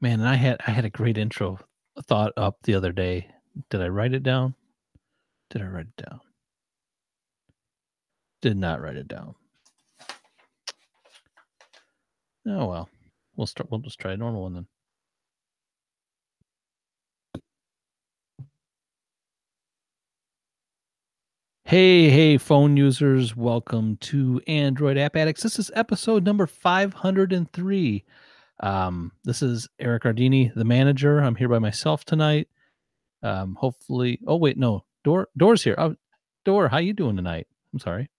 Man, and I had a great intro thought up the other day. Did I write it down? Did I write it down? Did not write it down. Oh well. We'll just try a normal one then. Hey, phone users, welcome to Android App Addicts. This is episode number 503. This is Eric Ardini, the manager. I'm here by myself tonight. Hopefully, oh wait, no, Door's here. Oh, Door, how you doing tonight? I'm sorry.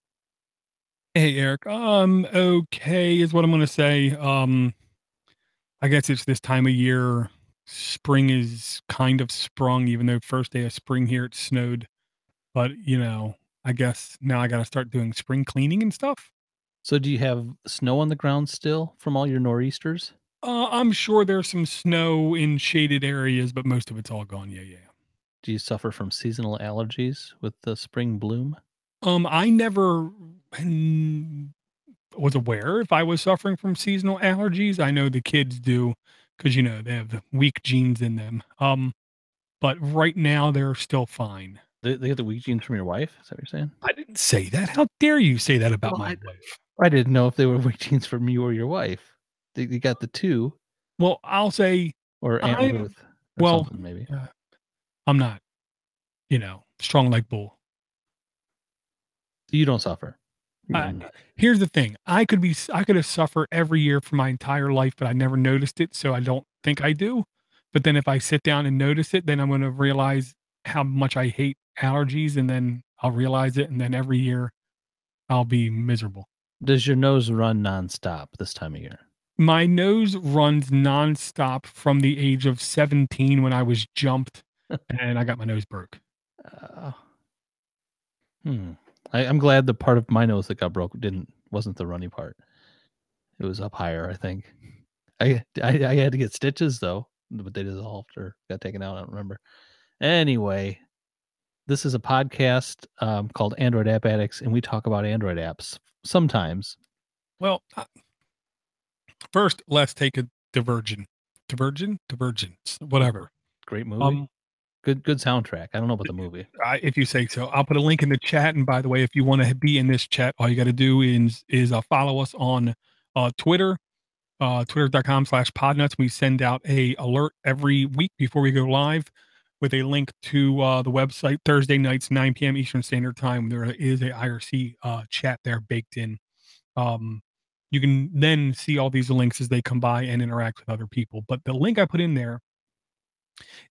Hey Eric, okay is what I'm gonna say. I guess it's this time of year. Spring is kind of sprung, even though first day of spring here it snowed. But I guess now I gotta start doing spring cleaning and stuff. So do you have snow on the ground still from all your nor'easters? I'm sure there's some snow in shaded areas, but most of it's all gone. Yeah. Do you suffer from seasonal allergies with the spring bloom? I never was aware if I was suffering from seasonal allergies. I know the kids do because they have the weak genes in them. But right now they're still fine. They get the weak genes from your wife? Is that what you're saying? I didn't say that. How dare you say that about Well, my I wife? I didn't know if they were weak genes from you or your wife. You got the two, Well, I'll say or Aunt I'm Ruth, or well, something maybe. uh, I'm not, strong like bull. You don't suffer. Uh, Mm. Here's the thing. I could have suffered every year for my entire life, but I never noticed it, so I don't think I do. But then if I sit down and notice it, then I'm gonna realize how much I hate allergies, and then I'll realize it, and then every year I'll be miserable. Does your nose run nonstop this time of year? My nose runs nonstop from the age of 17 when I was jumped and I got my nose broke. Uh, hmm. I'm glad the part of my nose that got broke wasn't the runny part. It was up higher, I think. I had to get stitches though, but they dissolved or got taken out. I don't remember. Anyway, this is a podcast called Android App Addicts, and we talk about Android apps sometimes. Well, first, let's take a divergence, whatever. Great movie. Um, Good soundtrack. I don't know about the movie. if you say so, I'll put a link in the chat. And by the way, if you want to be in this chat, all you got to do is follow us on Twitter, twitter.com/podnutz. We send out a alert every week before we go live with a link to the website Thursday nights, 9 p.m. Eastern Standard Time. There is a IRC chat there baked in. You can then see all these links as they come by and interact with other people. But the link I put in there,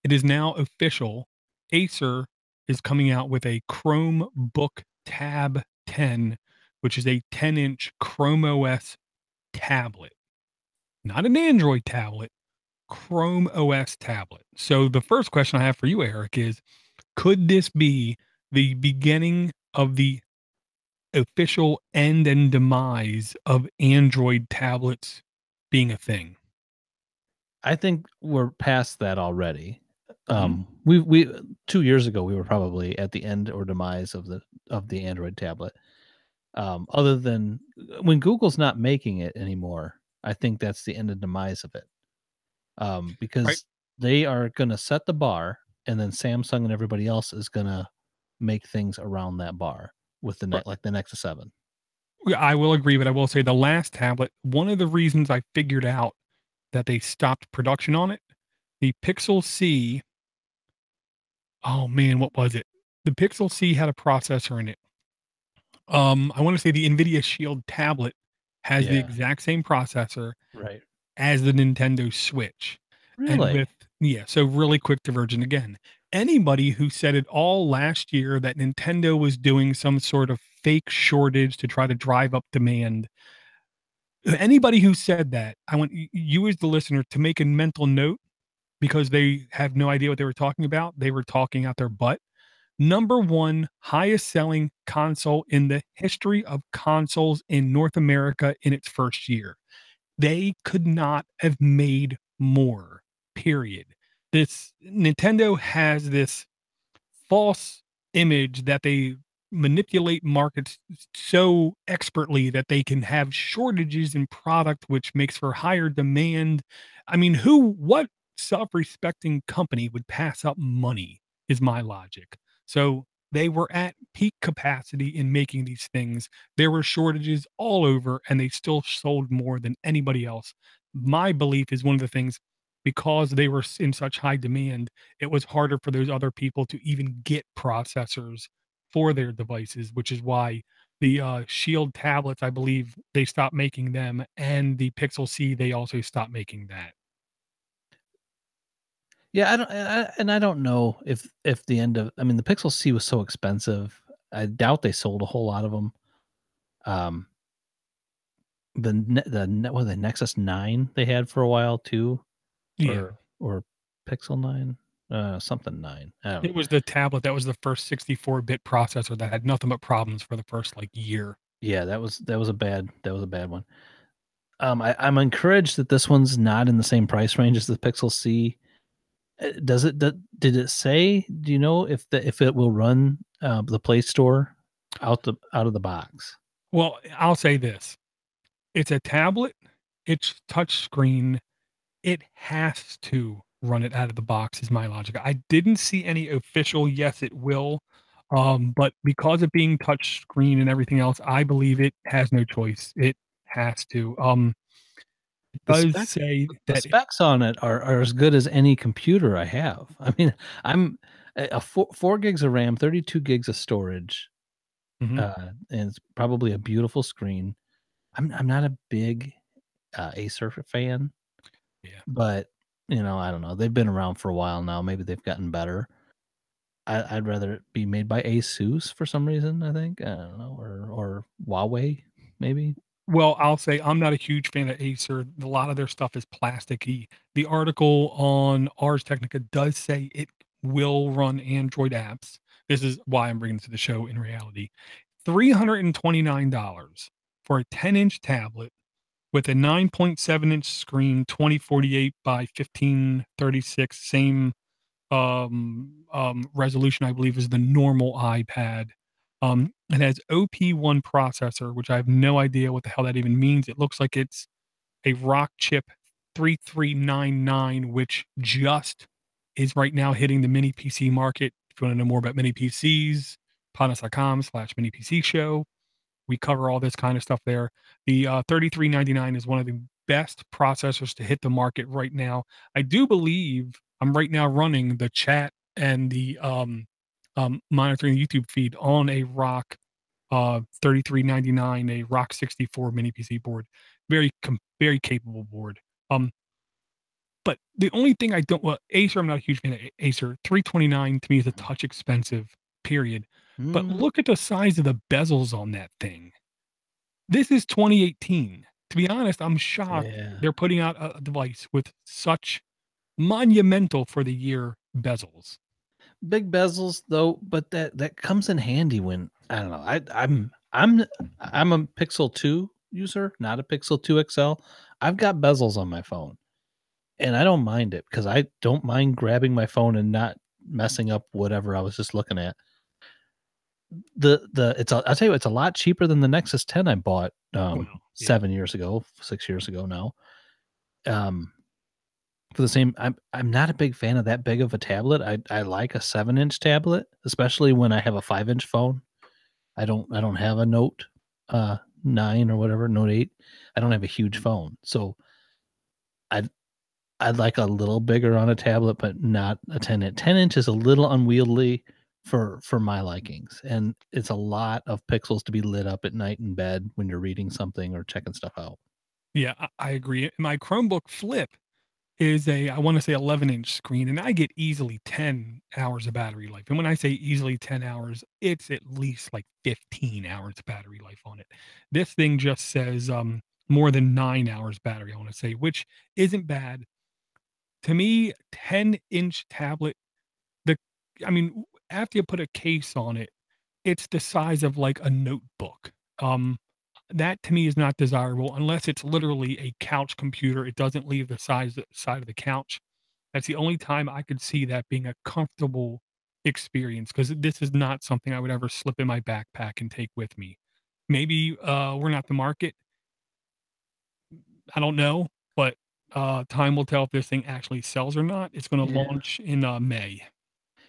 it is now official. Acer is coming out with a Chromebook Tab 10, which is a 10-inch Chrome OS tablet, not an Android tablet, Chrome OS tablet. So the first question I have for you, Eric, is could this be the beginning of the official end and demise of Android tablets being a thing? I think we're past that already. Mhm. We 2 years ago we were probably at the end or demise of the Android tablet. Other than when Google's not making it anymore, I think that's the end and demise of it. Right. Because they are going to set the bar, and then Samsung and everybody else is going to make things around that bar with Right. the Nexus 7. Yeah, I will agree, but I will say the last tablet, one of the reasons I figured out that they stopped production on it, the Pixel C, oh man, what was it? The Pixel C had a processor in it. I want to say the Nvidia Shield tablet has the Yeah, exact same processor right. as the Nintendo Switch. And Really? with yeah, so really quick divergent again. Anybody who said it all last year that Nintendo was doing some sort of fake shortage to try to drive up demand, anybody who said that, I want you as the listener to make a mental note because they have no idea what they were talking about. They were talking out their butt. Number one highest selling console in the history of consoles in North America in its first year. They could not have made more, period. This Nintendo has this false image that they manipulate markets so expertly that they can have shortages in product, which makes for higher demand. I mean, what self-respecting company would pass up money is my logic. So they were at peak capacity in making these things. There were shortages all over, and they still sold more than anybody else. My belief is one of the things, because they were in such high demand, it was harder for those other people to even get processors for their devices, which is why the Shield tablets, I believe they stopped making them, and the Pixel C, they also stopped making that. Yeah, I don't know if the end of I mean, the Pixel C was so expensive. I doubt they sold a whole lot of them. Um, what, the Nexus 9 they had for a while too, Yeah. or Pixel 9, something 9. I don't It know. was the tablet that was the first 64-bit processor that had nothing but problems for the first, like, year. Yeah, that was a bad one. I'm encouraged that this one's not in the same price range as the Pixel C. Did it say? Do you know if it will run the Play Store out of the box? Well, I'll say this, it's a tablet, it's touchscreen, it has to run it out of the box is my logic. I didn't see any official, "Yes, it will," but because of being touchscreen and everything else, I believe it has no choice. It has to. It The does spec say the that it specs on it are as good as any computer I have. I mean, I'm a 4 gigs of RAM, 32 gigs of storage, mhm, and it's probably a beautiful screen. I'm not a big, Acer fan, yeah. but, I don't know. They've been around for a while now. Maybe they've gotten better. I'd rather it be made by ASUS for some reason, I think. I don't know, or Huawei, maybe. Well, I'll say I'm not a huge fan of Acer. A lot of their stuff is plasticky. The article on Ars Technica does say it will run Android apps. This is why I'm bringing it to the show in reality. $329 for a 10-inch tablet with a 9.7-inch screen, 2048 by 1536, same resolution, I believe, is the normal iPad. It has OP1 processor, which I have no idea what the hell that even means. It looks like it's a Rock Chip 3399, which just is right now hitting the mini PC market. If you want to know more about mini PCs, podnutz.com/mini PC show. We cover all this kind of stuff there. The 3399 is one of the best processors to hit the market right now. I do believe I'm right now running the chat and the monitoring the YouTube feed on a Rock 3399, a Rock 64 mini PC board. Very capable board. But the only thing I don't well, Acer, I'm not a huge fan of Acer. 329 to me is a touch expensive, period. But Mm, look at the size of the bezels on that thing. This is 2018. To be honest, I'm shocked yeah. they're putting out a device with such monumental for the year bezels. Big bezels though, but that comes in handy when I don't know. I'm a Pixel 2 user, not a Pixel 2 XL. I've got bezels on my phone, and I don't mind it because I don't mind grabbing my phone and not messing up whatever I was just looking at. I'll tell you, it's a lot cheaper than the Nexus 10 I bought, Well, yeah. 7 years ago, 6 years ago now. Um, for the same I'm not a big fan of that big of a tablet. I like a 7-inch tablet, especially when I have a 5-inch phone. I don't have a Note, 9 or whatever, Note 8. I don't have a huge phone. So I'd I'd like a little bigger on a tablet, but not a 10 inch. 10-inch is a little unwieldy for my likings, and it's a lot of pixels to be lit up at night in bed when you're reading something or checking stuff out. Yeah, I agree. My Chromebook Flip is I wanna say 11-inch screen, and I get easily 10 hours of battery life. And when I say easily 10 hours, it's at least like 15 hours of battery life on it. This thing just says, more than 9 hours battery, I wanna say, which isn't bad. To me, 10-inch tablet, the I mean, after you put a case on it, it's the size of like a notebook. Um, that to me is not desirable unless it's literally a couch computer. It doesn't leave the side of the couch. That's the only time I could see that being a comfortable. experience because this is not something I would ever slip in my backpack and take with me. Maybe we're not the market. I don't know, but time will tell if this thing actually sells or not. It's going to Yeah. launch in May.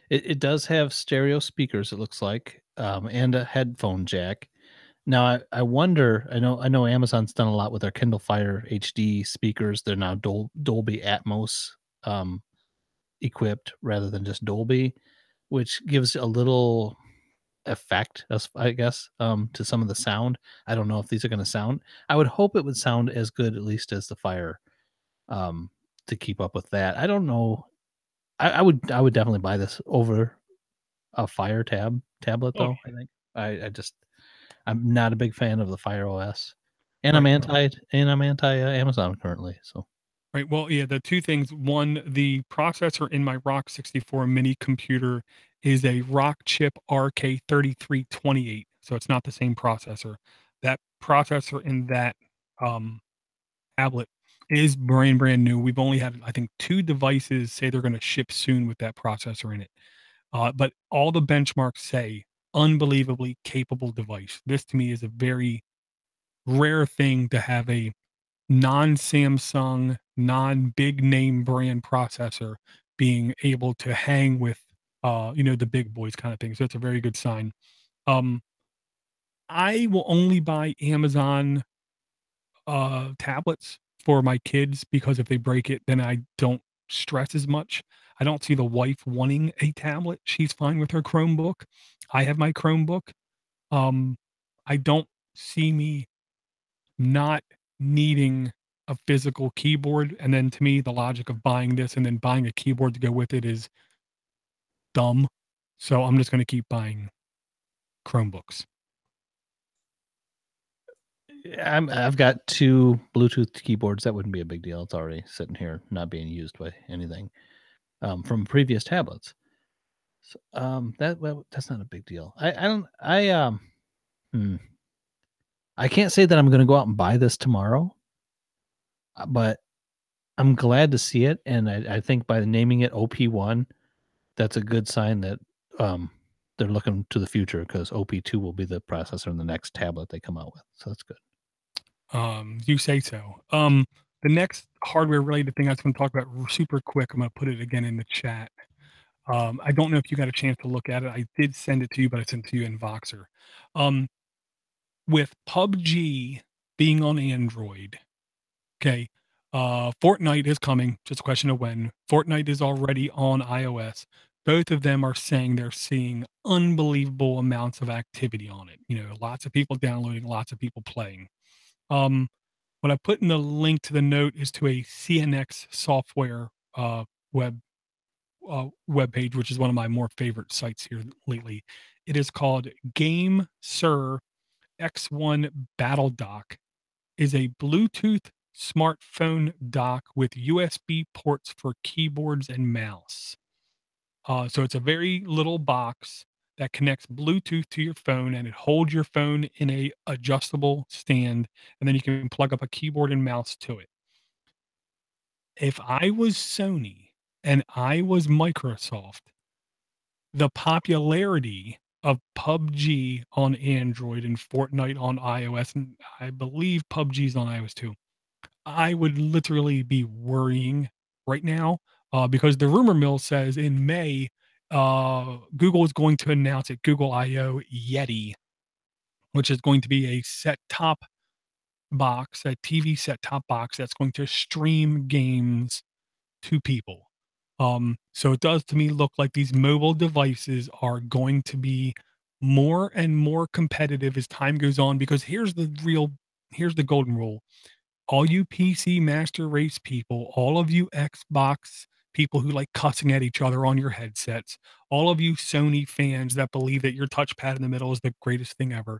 It does have stereo speakers, it looks like, and a headphone jack. Now I wonder, I know Amazon's done a lot with their Kindle Fire HD speakers. They're now Dolby Atmos, um, equipped rather than just Dolby, which gives a little effect, as I guess, to some of the sound. I don't know if these are gonna sound, I would hope it would sound as good at least as the Fire, um, to keep up with that. I don't know. I would definitely buy this over a Fire tablet Oh, though, I think. I just I'm not a big fan of the Fire OS, and right. I'm anti Amazon currently, so Right. Well, yeah, the two things. One, the processor in my Rock 64 mini computer is a Rock chip RK3328. So it's not the same processor. That processor in that um, tablet is brand new. We've only had, I think, two devices say they're going to ship soon with that processor in it. But all the benchmarks say unbelievably capable device. This to me is a very rare thing to have a non-Samsung, non-big name brand processor being able to hang with, the big boys kind of thing. So it's a very good sign. Um, I will only buy Amazon tablets for my kids because if they break it, then I don't stress as much. I don't see the wife wanting a tablet. She's fine with her Chromebook. I have my Chromebook. Um, I don't see me not needing a physical keyboard, and then to me, the logic of buying this and then buying a keyboard to go with it is dumb. So I'm just gonna keep buying Chromebooks. yeah, I've got 2 Bluetooth keyboards. That wouldn't be a big deal. It's already sitting here not being used by anything, from previous tablets. So, that's not a big deal. I don't hmm, I can't say that I'm gonna go out and buy this tomorrow, but I'm glad to see it, and I think by naming it OP1, that's a good sign that, um, they're looking to the future because OP2 will be the processor in the next tablet they come out with, so that's good. You say so. The next hardware related thing I was gonna talk about super quick, I'm gonna put it again in the chat. I don't know if you got a chance to look at it. I did send it to you, but I sent it to you in Voxer. Um, with PUBG being on Android, okay, Fortnite is coming, just a question of when. Fortnite is already on iOS. Both of them are saying they're seeing unbelievable amounts of activity on it. Lots of people downloading, lots of people playing. Um, what I put in the link to the note is to a CNX software web web page, which is one of my more favorite sites here lately. It is called Game Sir X1 Battle Dock. Is a Bluetooth smartphone dock with USB ports for keyboards and mouse. So it's a very little box that connects Bluetooth to your phone, and it holds your phone in a adjustable stand, and then you can plug up a keyboard and mouse to it. If I was Sony and I was Microsoft, the popularity of PUBG on Android and Fortnite on iOS, and I believe PUBG's on iOS too. I would literally be worrying right now, because the rumor mill says in May, Google is going to announce at Google I/O Yeti, which is going to be a set-top box, a TV set-top box that's going to stream games to people. So it does to me look like these mobile devices are going to be more and more competitive as time goes on because here's the golden rule. All you PC Master Race people, all of you Xbox people who like cussing at each other on your headsets, all of you Sony fans that believe that your touchpad in the middle is the greatest thing ever.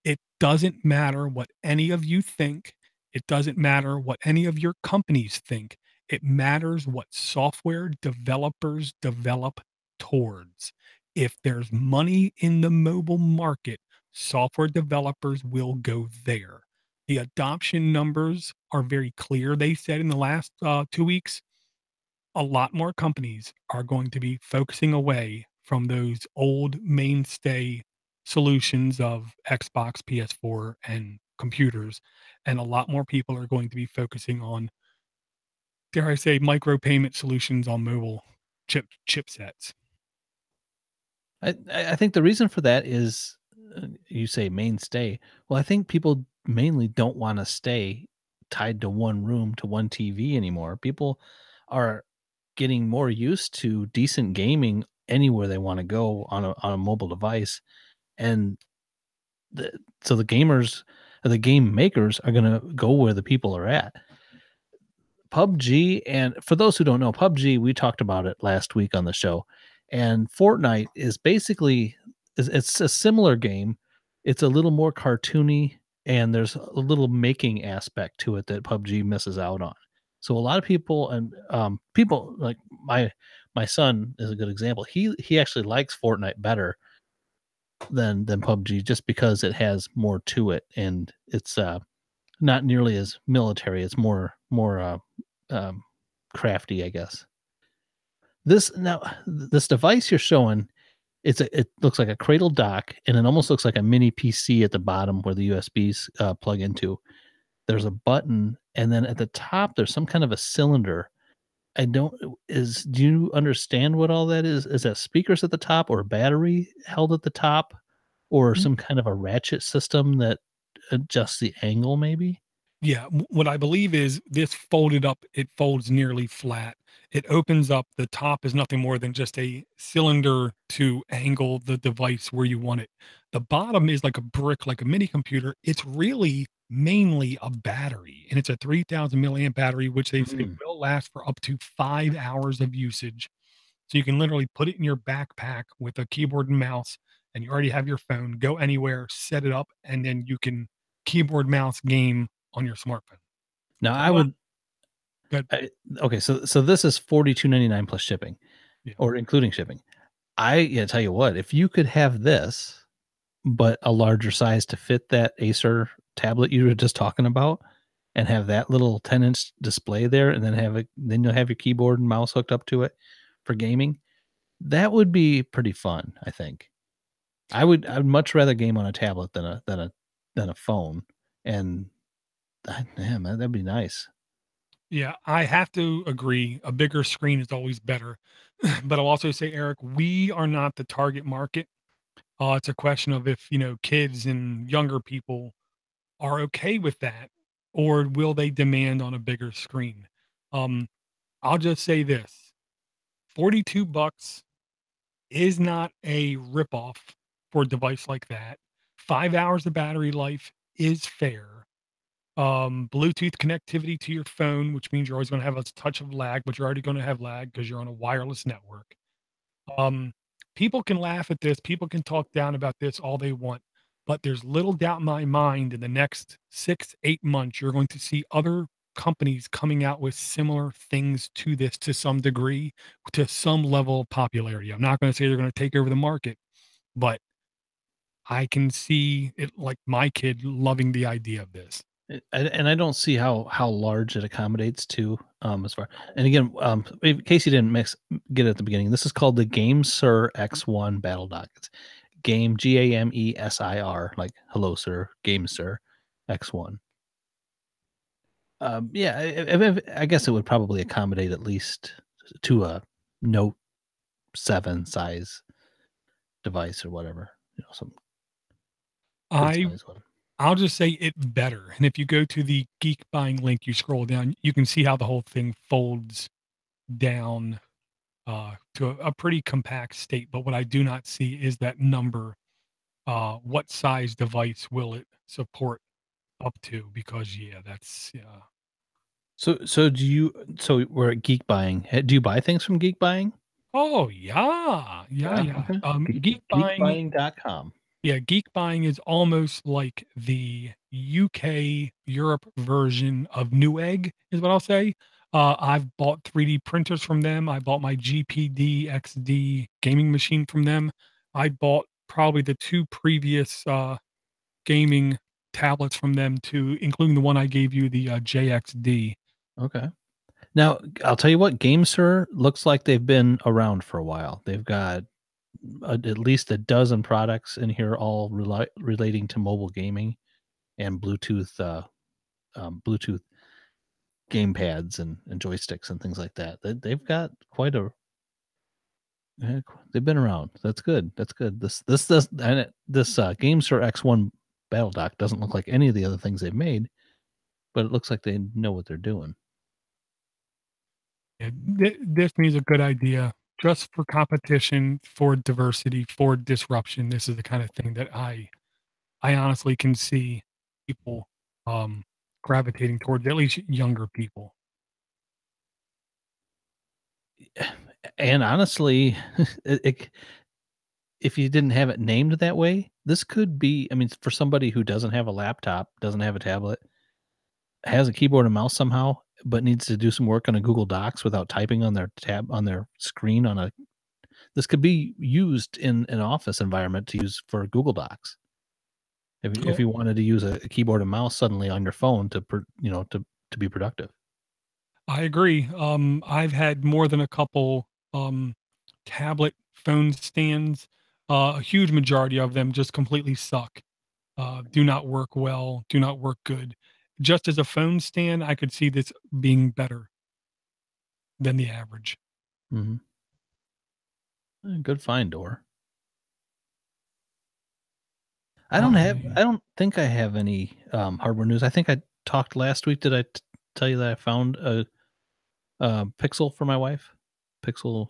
It doesn't matter what any of you think. It doesn't matter what any of your companies think. It matters what software developers develop towards. If there's money in the mobile market, software developers will go there. The adoption numbers are very clear. They said in the last 2 weeks, a lot more companies are going to be focusing away from those old mainstay solutions of Xbox, PS4, and computers, and a lot more people are going to be focusing on, dare I say, micropayment solutions on mobile chipsets. I think the reason for that is, you say mainstay. Well, I think people mainly don't wanna stay tied to one room, to one TV anymore. People are getting more used to decent gaming anywhere they wanna go on a mobile device, and the so the gamers the game makers are gonna go where the people are at. PUBG, and for those who don't know, PUBG, we talked about it last week on the show, and Fortnite is basically it's a similar game. It's a little more cartoony, and there's a little making aspect to it that PUBG misses out on. So a lot of people, and people like my son is a good example. He actually likes Fortnite better than PUBG just because it has more to it, and it's not nearly as military. It's more um, crafty, I guess. This device you're showing, it looks like a cradle dock, and it almost looks like a mini PC at the bottom where the USBs plug into. There's a button, and then at the top there's some kind of a cylinder. I don't is Do you understand what all that is? Is that speakers at the top, or a battery held at the top, or some kind of a ratchet system that adjusts the angle maybe? Yeah, what I believe is this folded up, it folds nearly flat. It opens up, the top is nothing more than just a cylinder to angle the device where you want it. The bottom is like a brick, like a mini computer. It's really mainly a battery, and it's a 3,000 milliamp battery, which they say Mm. will last for up to 5 hours of usage. So you can literally put it in your backpack with a keyboard and mouse, and you already have your phone, go anywhere, set it up, and then you can keyboard mouse game on your smartphone. Now So I would good. I okay, so this is 42.99 plus shipping, Yeah. or including shipping. Tell you what, if you could have this, but a larger size to fit that Acer tablet you were just talking about, and have that little 10-inch display there, and then you'll have your keyboard and mouse hooked up to it for gaming, that would be pretty fun, I think. I'd much rather game on a tablet than a phone, and damn, that'd be nice. Yeah, I have to agree. A bigger screen is always better. But I'll also say, Eric, we are not the target market. It's a question of if, kids and younger people are okay with that, or will they demand on a bigger screen? Um, I'll just say this: 42 bucks is not a ripoff for a device like that. 5 hours of battery life is fair. Bluetooth connectivity to your phone, which means you're always going to have a touch of lag, but you're already going to have lag because you're on a wireless network. Um, People can laugh at this, people can talk down about this all they want, but there's little doubt in my mind in the next 6, 8 months, you're going to see other companies coming out with similar things to this to some degree, to some level of popularity. I'm not going to say they're going to take over the market, but I can see it like my kid loving the idea of this. And I don't see how large it accommodates to, as far, and again, in case you didn't get it at the beginning, this is called the GameSir X1 Battle Dock. It's GameSir, like hello sir, GameSir X1. Yeah, I guess it would probably accommodate at least to a Note 7 size device or whatever, some good I size one. I'll just say it better. And if you go to the geek buying link, you scroll down, you can see how the whole thing folds down to a pretty compact state. But what I do not see is that number. What size device will it support up to? Because yeah, that's yeah. So we're at Geek Buying. Do you buy things from Geek Buying? Oh yeah, yeah, Yeah, yeah. okay. Geek buying, Geekbuying.com. yeah, geek buying is almost like the UK Europe version of Newegg, is what I'll say. I've bought 3D printers from them. I bought my GPD XD gaming machine from them. I bought probably the two previous gaming tablets from them too, including the one I gave you, the JXD. Okay. Now, I'll tell you what, GameSir looks like they've been around for a while. They've got at least a dozen products in here, all relating to mobile gaming and Bluetooth game pads and joysticks and things like that. They've got quite a they've been around. That's good. That's good. This does and this Gamester X1 Battle Dock doesn't look like any of the other things they've made, but it looks like they know what they're doing. Yeah, this means a good idea just for competition, for diversity, for disruption. This is the kind of thing that I honestly can see people um gravitating towards, at least younger people. And honestly, if you didn't have it named that way, this could be. I mean, for somebody who doesn't have a laptop, doesn't have a tablet, has a keyboard and mouse somehow, but needs to do some work on a Google Docs without typing on their tab on their screen on a this could be used in an office environment to use for Google Docs. If Oh, you wanted to use a keyboard and mouse suddenly on your phone to be productive. I agree. I've had more than a couple tablet phone stands. A huge majority of them just completely suck. Do not work well, do not work good. Just as a phone stand, I could see this being better than the average. Mhm. Good find, Door. I I don't think I have any, hardware news. I think I talked last week. Did I tell you that I found a Pixel for my wife? Pixel,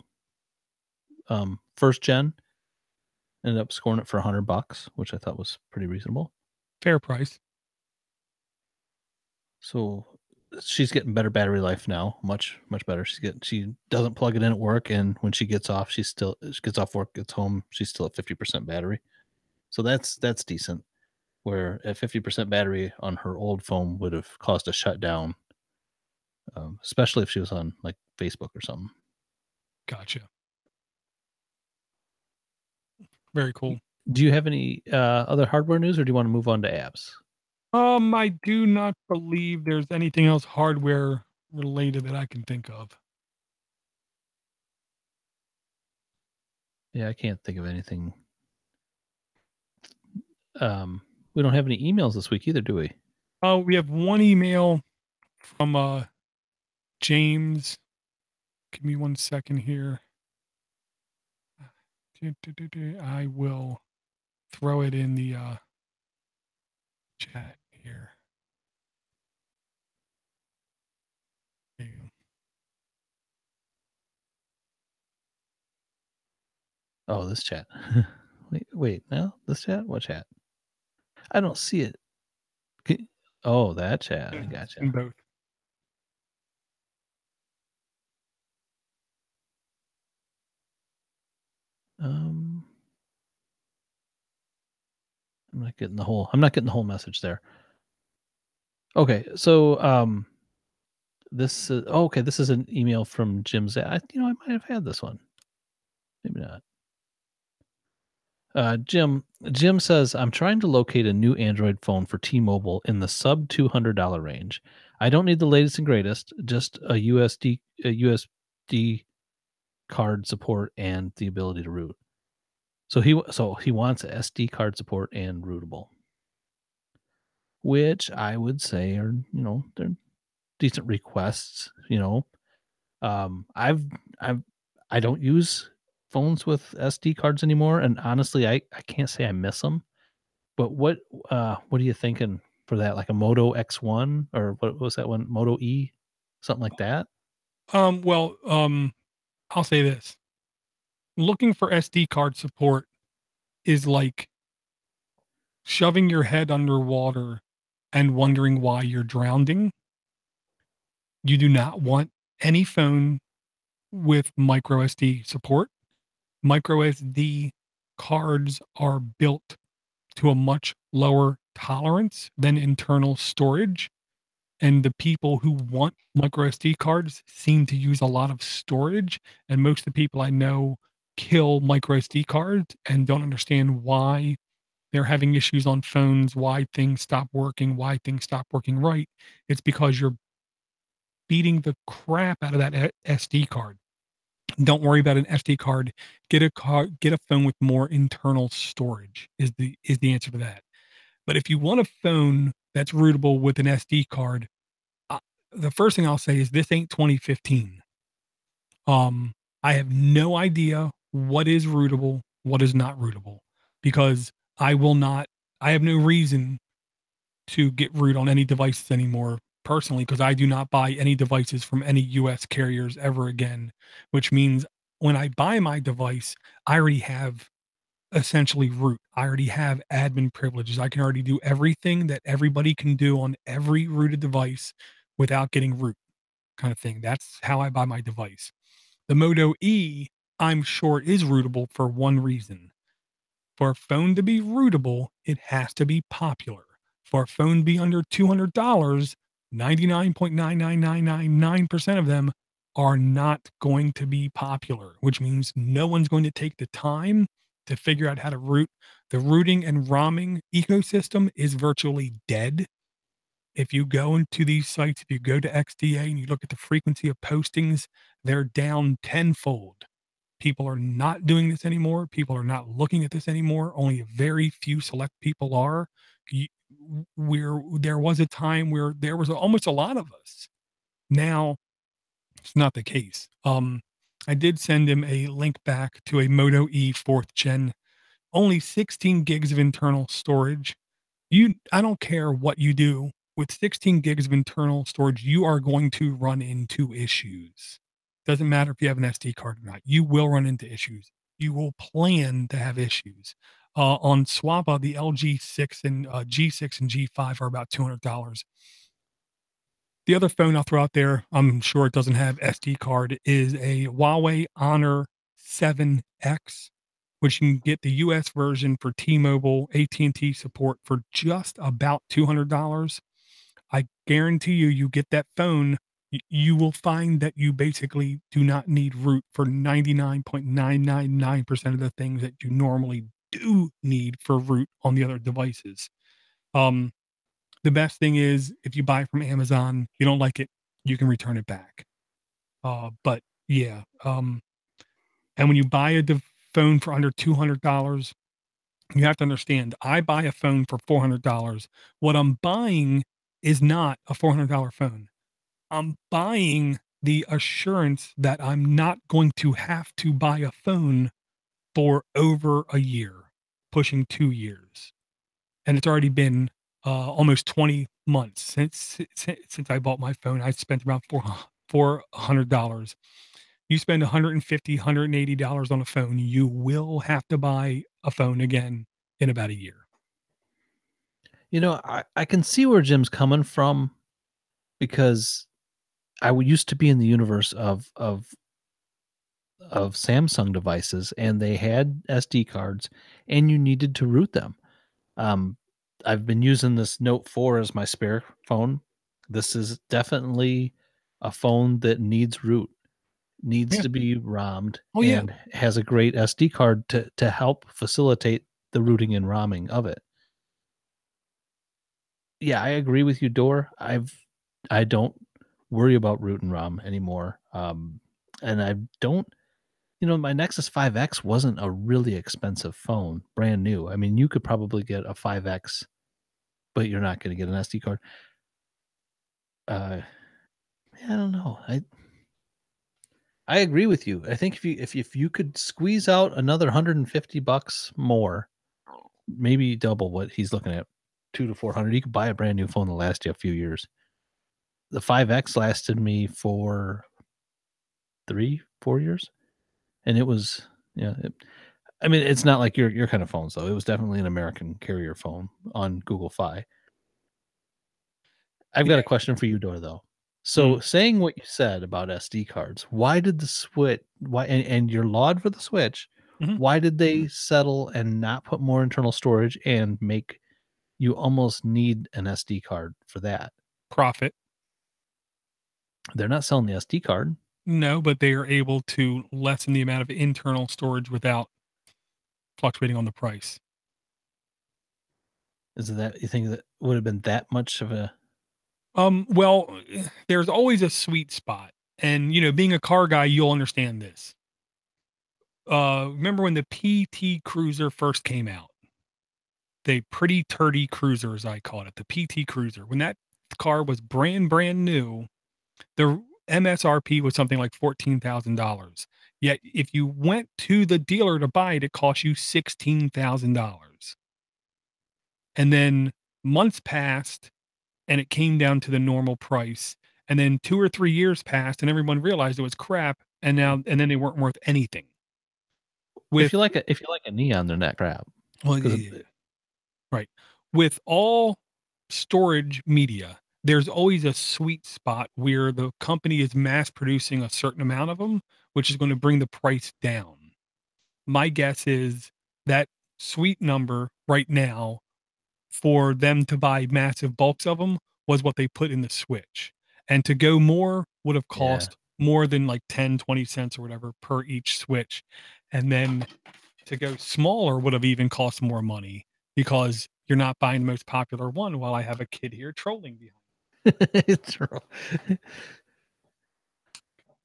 1st gen. Ended up scoring it for $100, which I thought was pretty reasonable. Fair price. So, she's getting better battery life now, much better. She doesn't plug it in at work, and when she gets off, she gets off work, gets home, she's still at 50% battery. So that's decent. Where at 50% battery on her old phone would have caused a shutdown, especially if she was on like Facebook or something. Gotcha. Very cool. Do you have any other hardware news, or do you want to move on to apps? I do not believe there's anything else hardware related that I can think of. Yeah, I can't think of anything. We don't have any emails this week either, do we? Oh, we have one email from James. Give me 1 second here. I will throw it in the chat here. There you go. Oh, this chat. Wait, no, this chat? What chat? I don't see it. Oh, that chat. I It's in gotcha. both. Um, I'm not getting the whole message there. Okay, so okay. This is an email from Jim. I might have had this one. Maybe not. Jim says, I'm trying to locate a new Android phone for T-Mobile in the sub $200 range. I don't need the latest and greatest, just a USB card support and the ability to root. So he wants a SD card support and rootable, which I would say are, they're decent requests, I've I've I don't use phones with SD cards anymore, and honestly, I can't say I miss them. But what are you thinking for that? Like a Moto X1 or what was that one? Moto E? Something like that? Well, I'll say this. Looking for SD card support is like shoving your head underwater and wondering why you're drowning. You do not want any phone with micro SD support. Micro SD cards are built to a much lower tolerance than internal storage. And the people who want micro SD cards seem to use a lot of storage. And most of the people I know kill micro SD cards and don't understand why they're having issues on phones, why things stop working, why things stop working right. It's because you're beating the crap out of that SD card. Don't worry about an SD card. Get a phone with more internal storage is the answer to that. But if you want a phone that's rootable with an SD card, uh, the first thing I'll say is this ain't 2015. Um, I have no idea what is rootable, what is not rootable, because I will not. I have no reason to get root on any devices anymore personally because I do not buy any devices from any US carriers ever again, which means when I buy my device, I already have essentially root. I already have admin privileges. I can already do everything that everybody can do on every rooted device without getting root kind of thing. That's how I buy my device. The Moto E, I'm sure is rootable for one reason. For a phone to be rootable, it has to be popular. For a phone to be under $200, 99.99999% of them are not going to be popular, which means no one's going to take the time to figure out how to root. The rooting and ROMing ecosystem is virtually dead. If you go into these sites, if you go to XDA and you look at the frequency of postings, they're down tenfold. People are not doing this anymore. People are not looking at this anymore. Only a very few select people are. Where there was a time where there was almost a lot of us. Now it's not the case. I did send him a link back to a Moto E 4th gen, only 16 gigs of internal storage. I don't care what you do with 16 gigs of internal storage, you are going to run into issues. Doesn't matter if you have an SD card or not. You will run into issues. You will plan to have issues. On Swappa, the LG 6 and G6 and G5 are about $200. The other phone I'll throw out there, I'm sure it doesn't have SD card, is a Huawei Honor 7X, which you can get the US version for T-Mobile, AT&T support for just about $200. I guarantee you, you get that phone, you will find that you basically do not need root for 99.999% of the things that you normally do need for root on the other devices. Um, the best thing is if you buy from Amazon, you don't like it, you can return it back. But yeah, and when you buy phone for under $200, you have to understand, I buy a phone for $400. What I'm buying is not a $400 phone. I'm buying the assurance that I'm not going to have to buy a phone for over a year, pushing 2 years. And it's already been almost 20 months since I bought my phone. I spent around $400. You spend $150, $180 on a phone, you will have to buy a phone again in about a year. You know, I can see where Jim's coming from because used to be in the universe of Samsung devices, and they had SD cards, and you needed to root them. Um, I've been using this Note 4 as my spare phone. This is definitely a phone that needs root, needs Yeah. to be ROMmed, Oh, yeah. and has a great SD card to help facilitate the rooting and ROMing of it. Yeah, I agree with you, Door. I don't worry about root and ROM anymore. And I don't, my Nexus 5X wasn't a really expensive phone, brand new. I mean, you could probably get a 5X, but you're not going to get an SD card. I don't know. I agree with you. I think if you could squeeze out another $150 more, maybe double what he's looking at, 2 to 400, you could buy a brand new phone that lasts you a few years. The 5X lasted me for 3, 4 years, and it was I mean, it's not like your kind of phones though. It was definitely an American carrier phone on Google Fi. I've got Yeah. a question for you, Dor, though. Mm. So, saying what you said about SD cards, why did the Switch? Why and your laud for the Switch? Mhm. Why did they settle and not put more internal storage and make you almost need an SD card for that? Profit. They're not selling the SD card. No, but they are able to lessen the amount of internal storage without fluctuating on the price. Is it that you think that would have been that much of a Well, there's always a sweet spot. And, being a car guy, you'll understand this. remember when the PT Cruiser first came out? The pretty turdy cruiser, as I call it, the PT Cruiser. When that car was brand new, the MSRP was something like $14,000. Yet if you went to the dealer to buy it, it cost you $16,000. And then months passed and it came down to the normal price. And then 2 or 3 years passed and everyone realized it was crap and then they weren't worth anything. If With you like a neon, they're not crap. well, 'Cause yeah, right. With all storage media, there's always a sweet spot where the company is mass producing a certain amount of them, which is going to bring the price down. My guess is that sweet number right now for them to buy massive bulks of them was what they put in the Switch. And to go more would have yeah. cost more than like 10, 20 cents or whatever per each Switch. And then to go smaller would have even cost more money because you're not buying the most popular one while I have a kid here trolling behind. It's true.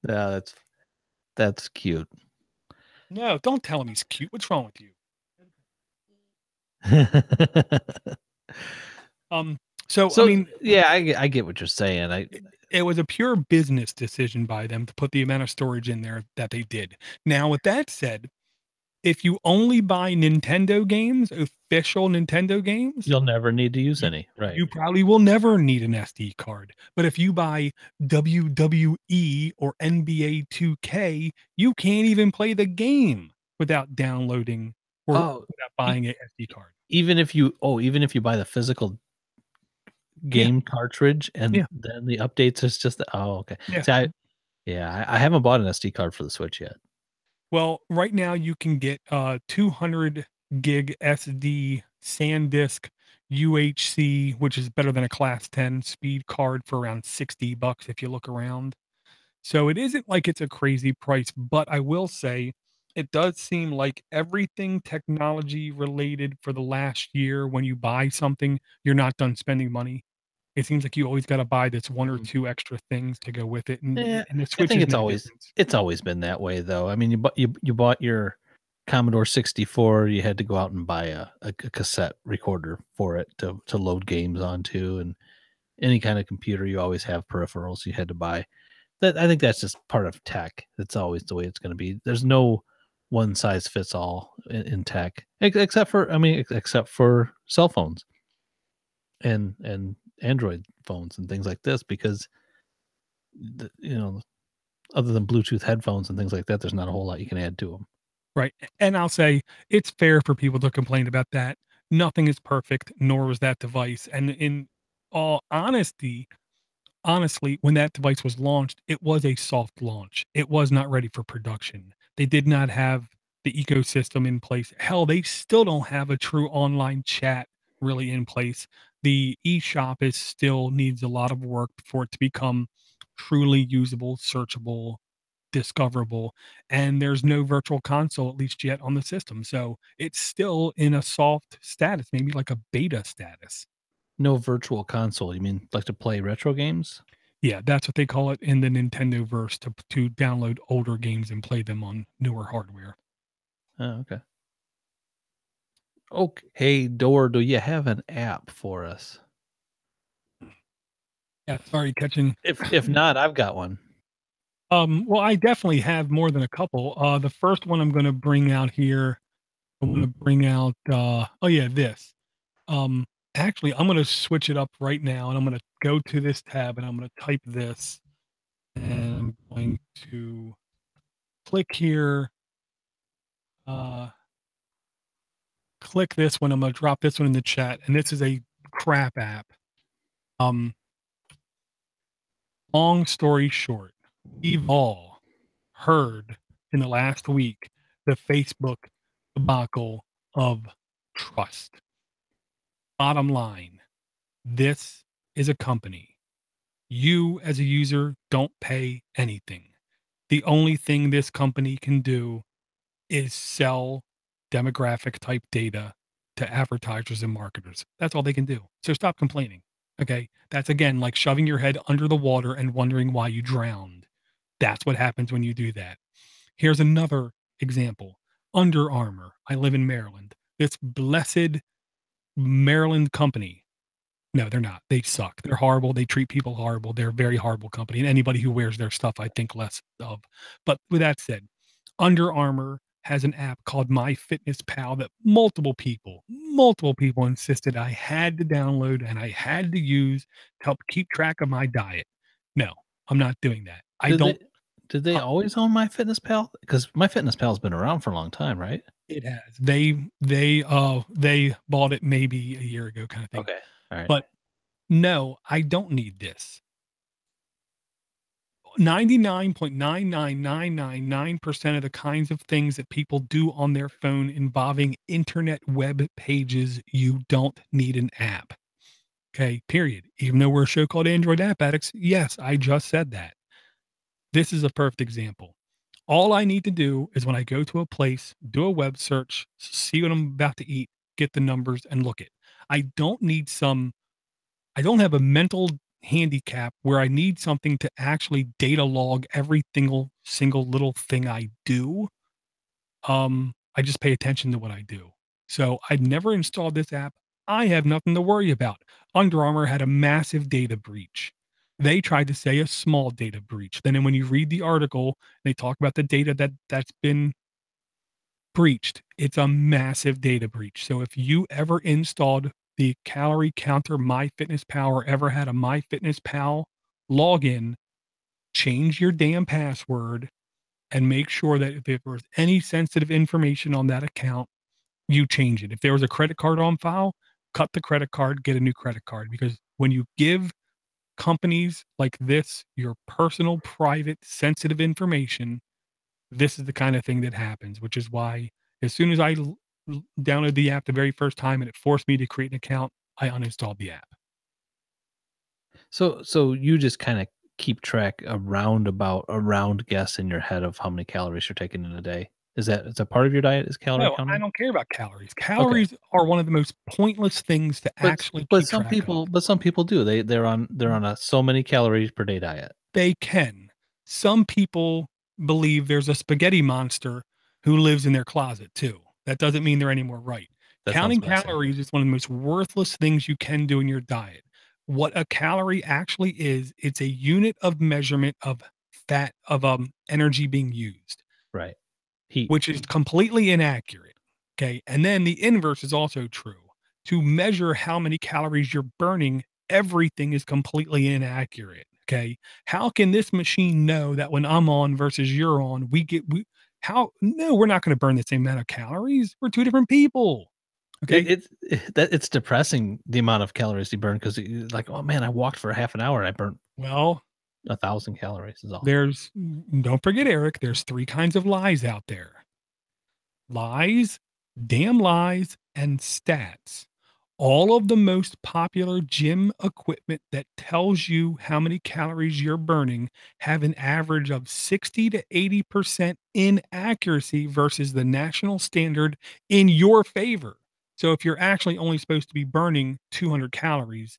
Yeah, that's cute. No, don't tell him he's cute. What's wrong with you? Um, so I So, mean, yeah, I get what you're saying. it was a pure business decision by them to put the amount of storage in there that they did. Now, with that said, if you only buy Nintendo games, official Nintendo games, You'll never need to use you any, right? you probably will never need an SD card. But if you buy WWE or NBA 2K, you can't even play the game without downloading or Oh, without e buying a SD card. even if you buy the physical Yeah, game cartridge and yeah, then the updates is just okay. yeah. See, I haven't bought an SD card for the Switch yet. Well, right now you can get 200 gig SD SanDisk UHC, which is better than a Class 10 speed card for around $60 if you look around. So it isn't like it's a crazy price, but I will say it does seem like everything technology related for the last year, when you buy something, you're not done spending money. It seems like you always got to buy this one or Mm. two extra things to go with it, Yeah, and the I Switch think is no different. it's always been that way, though. I mean, you bought your Commodore 64, you had to go out and buy a cassette recorder for it to load games onto, and any kind of computer, you always have peripherals you had to buy. That I think that's just part of tech. That's always the way it's gonna be. There's no one size fits all in tech, except for except for cell phones and Android phones and things like this, because other than Bluetooth headphones and things like that, there's not a whole lot you can add to them. Right, and I'll say it's fair for people to complain about that. Nothing is perfect, nor was that device, and in all honesty, honestly, when that device was launched, it was a soft launch. It was not ready for production. They did not have the ecosystem in place. Hell, they still don't have a true online chat really in place. The eShop is still needs a lot of work for it to become truly usable, searchable, discoverable, and there's no virtual console at least yet on the system. So it's still in a soft status, maybe like a beta status. No virtual console. You mean like to play retro games? Yeah, that's what they call it in the Nintendo verse to download older games and play them on newer hardware. Oh, okay. Okay. Hey, Door, do you have an app for us? Yeah, sorry, catching. If not, I've got one. Well, I definitely have more than a couple. The first one I'm going to bring out here, I'm going to bring out. Oh yeah, this. Um, Actually, I'm going to switch it up right now, and I'm going to go to this tab, and I'm going to type this, and I'm going to click here. Uh, Click this one. I'm going to drop this one in the chat, and this is a crap app. Um, Long story short, we've all heard in the last week the Facebook debacle of trust. Bottom line, this is a company. You, as a user, don't pay anything. The only thing this company can do is sell demographic type data to advertisers and marketers. That's all they can do. So stop complaining. Okay. That's again like shoving your head under the water and wondering why you drowned. That's what happens when you do that. Here's another example. Under Armour. I live in Maryland. This blessed Maryland company. No, they're not. They suck. They're horrible. They treat people horrible. They're a very horrible company. And anybody who wears their stuff, I think less of. But with that said, Under Armour has an app called MyFitnessPal that multiple people insisted I had to download and I had to use to help keep track of my diet. No, I'm not doing that. I Did don't. they did they uh, always own MyFitnessPal? Because MyFitnessPal's been around for a long time, right? It has. They bought it maybe a year ago, kind of thing. Okay. All right. But no, I don't need this. 99.99999% of the kinds of things that people do on their phone involving internet web pages, you don't need an app. Okay, period. Even though we're a show called Android App Addicts, yes, I just said that. This is a perfect example. All I need to do is when I go to a place, do a web search, see what I'm about to eat, get the numbers, and look it. I don't need some I don't have a mental handicap where I need something to actually data log every single little thing I do. I just pay attention to what I do. So I've never installed this app. I have nothing to worry about. Under Armour had a massive data breach. They tried to say a small data breach. Then when you read the article, they talk about the data that's been breached. It's a massive data breach. So if you ever installed the Calorie Counter MyFitnessPal or ever had a MyFitnessPal login, change your damn password and make sure that if there was any sensitive information on that account, you change it. If there was a credit card on file, cut the credit card, get a new credit card. Because when you give companies like this your personal, private, sensitive information, this is the kind of thing that happens, which is why as soon as I downloaded the app the very first time and it forced me to create an account, I uninstalled the app. So you just kinda keep track around guess in your head of how many calories you're taking in a day. Is that part of your diet is calorie No, I counting? don't care about calories. Okay. Calories are one of the most pointless things to actually keep track of. But some people do. They're on a so many calories per day diet. They can. Some people believe there's a spaghetti monster who lives in their closet too. That doesn't mean they're any more right. That Counting sounds messy. calories is one of the most worthless things you can do in your diet. What a calorie actually is, it's a unit of measurement of fat of energy being used, Right. Heat. which is completely inaccurate. Okay. And then the inverse is also true. To measure how many calories you're burning, everything is completely inaccurate. Okay. How can this machine know that when I'm on versus you're on, how, no, we're not going to burn the same amount of calories. We're two different people. Okay. It's depressing the amount of calories you burn because like, oh man, I walked for a half an hour and I burnt Well, 1,000 calories is all. there's, don't forget, Eric, there's three kinds of lies out there: lies, damn lies, and stats. All of the most popular gym equipment that tells you how many calories you're burning have an average of 60 to 80% inaccuracy versus the national standard in your favor. So if you're actually only supposed to be burning 200 calories,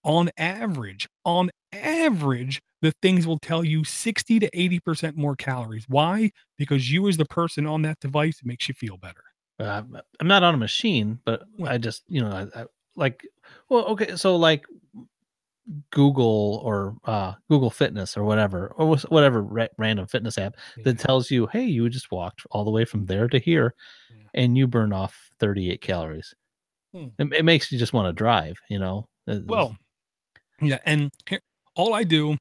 on average, the things will tell you 60 to 80% more calories. Why? Because you as the person on that device, it makes you feel better. I'm not on a machine, but Well, I just, I like, well, okay, so like Google or Google Fitness or whatever, or whatever random fitness app that yeah, tells you, hey, you just walked all the way from there to here yeah. and you burn off 38 calories. Hmm. It makes you just want to drive, you know? Well, yeah, and here, all I do,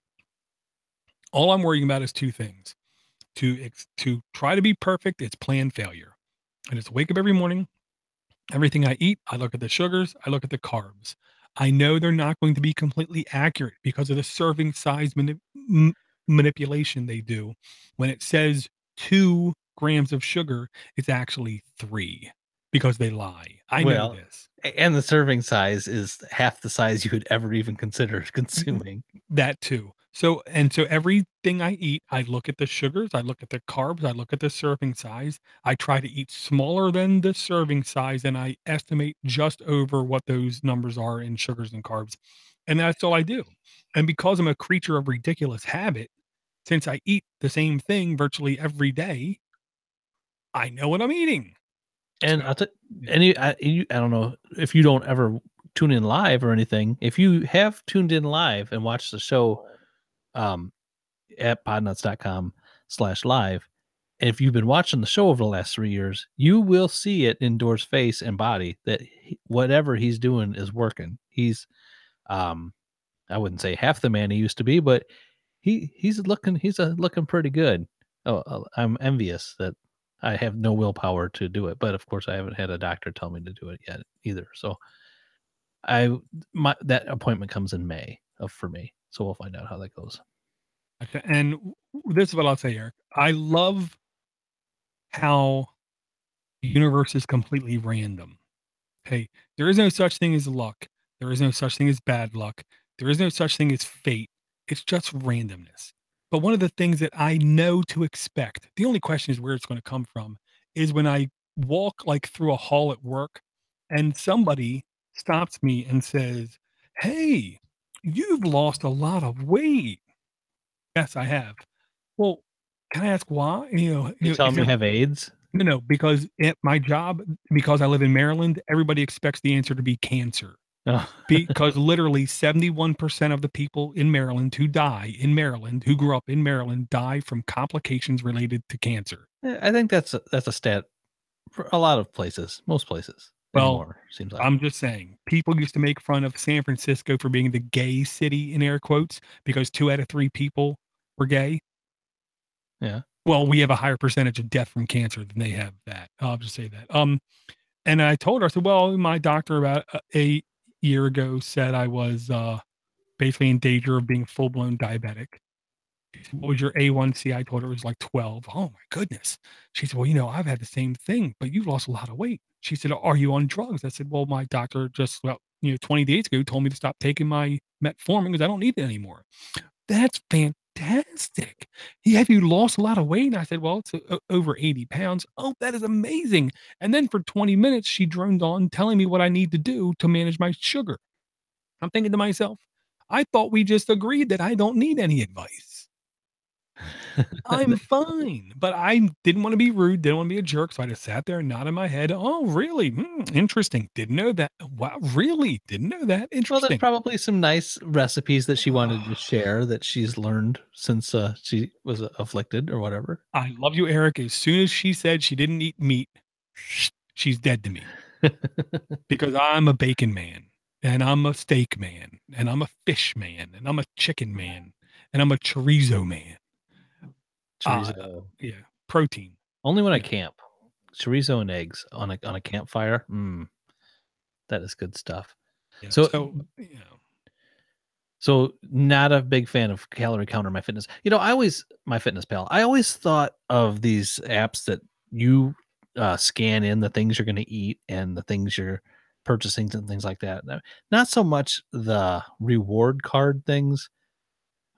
all I'm worrying about is two things. To try to be perfect, it's planned failure. I just wake up every morning, everything I eat, I look at the sugars, I look at the carbs. I know they're not going to be completely accurate because of the serving size manipulation they do. When it says 2 grams of sugar, it's actually 3 because they lie. I know Well, this. and the serving size is half the size you would ever even consider consuming. That too. So everything I eat, I look at the sugars, I look at the carbs, I look at the serving size. I try to eat smaller than the serving size, and I estimate just over what those numbers are in sugars and carbs. And that's all I do. And because I'm a creature of ridiculous habit, since I eat the same thing virtually every day, I know what I'm eating. And So, yeah. I don't know if you don't ever tune in live or anything. If you have tuned in live and watched the show, um, at podnuts.com/live, and if you've been watching the show over the last 3 years, you will see it in Door's face and body that whatever he's doing is working. Um, I wouldn't say half the man he used to be, but he's looking pretty good. I'm envious that I have no willpower to do it, but of course I haven't had a doctor tell me to do it yet either. So I my that appointment comes in May for me. So we'll find out how that goes. Okay, and this is what I'll say, Eric. I love how the universe is completely random. Hey, there is no such thing as luck. There is no such thing as bad luck. There is no such thing as fate. It's just randomness. But one of the things that I know to expect, the only question is where it's going to come from, is when I walk like through a hall at work and somebody stops me and says, "Hey, you've lost a lot of weight." Yes, I have. Well, can I ask why? You tell Is him you there have AIDS? no, because at my job, because I live in Maryland, everybody expects the answer to be cancer. Oh. Because literally 71% of the people in Maryland who die in Maryland, who grew up in Maryland, die from complications related to cancer. I think that's a stat for a lot of places, most places Well, anymore, seems like. I'm just saying, people used to make fun of San Francisco for being the gay city in air quotes because 2 out of 3 people were gay. Yeah. Well, we have a higher percentage of death from cancer than they have that. I'll just say that. And I told her, I said, "Well, my doctor about a year ago said I was, basically in danger of being full-blown diabetic." She said, "What was your A1C?" I told her it was like 12. "Oh my goodness." She said, "Well, I've had the same thing, but you lost a lot of weight." She said, "Are you on drugs?" I said, "Well, my doctor just about, 20 days ago told me to stop taking my metformin because I don't need it anymore." That's fantastic. Have you lost a lot of weight? And I said, well, it's over 80 pounds. Oh, that is amazing. And then for 20 minutes, she droned on telling me what I need to do to manage my sugar. I'm thinking to myself, I thought we just agreed that I don't need any advice. I'm fine. But I didn't want to be rude, didn't want to be a jerk. So I just sat there and nodded my head. Oh, really? Interesting. Didn't know that. Wow, really? Didn't know that. Well, there's Interesting. probably some nice recipes that she wanted to share that she's learned since, she was afflicted or whatever. I love you, Eric. As soon as she said she didn't eat meat, she's dead to me because I'm a bacon man and I'm a steak man and I'm a fish man and I'm a chicken man and I'm a chorizo man. Uh, Chorizo. yeah, protein. Only when I Yeah, camp. Chorizo and eggs on a campfire. That is good stuff. yeah. So so not a big fan of Calorie Counter MyFitness. I always MyFitnessPal. I always thought of these apps that you, scan in the things you're gonna eat and the things you're purchasing and things like that. Not so much the reward card things.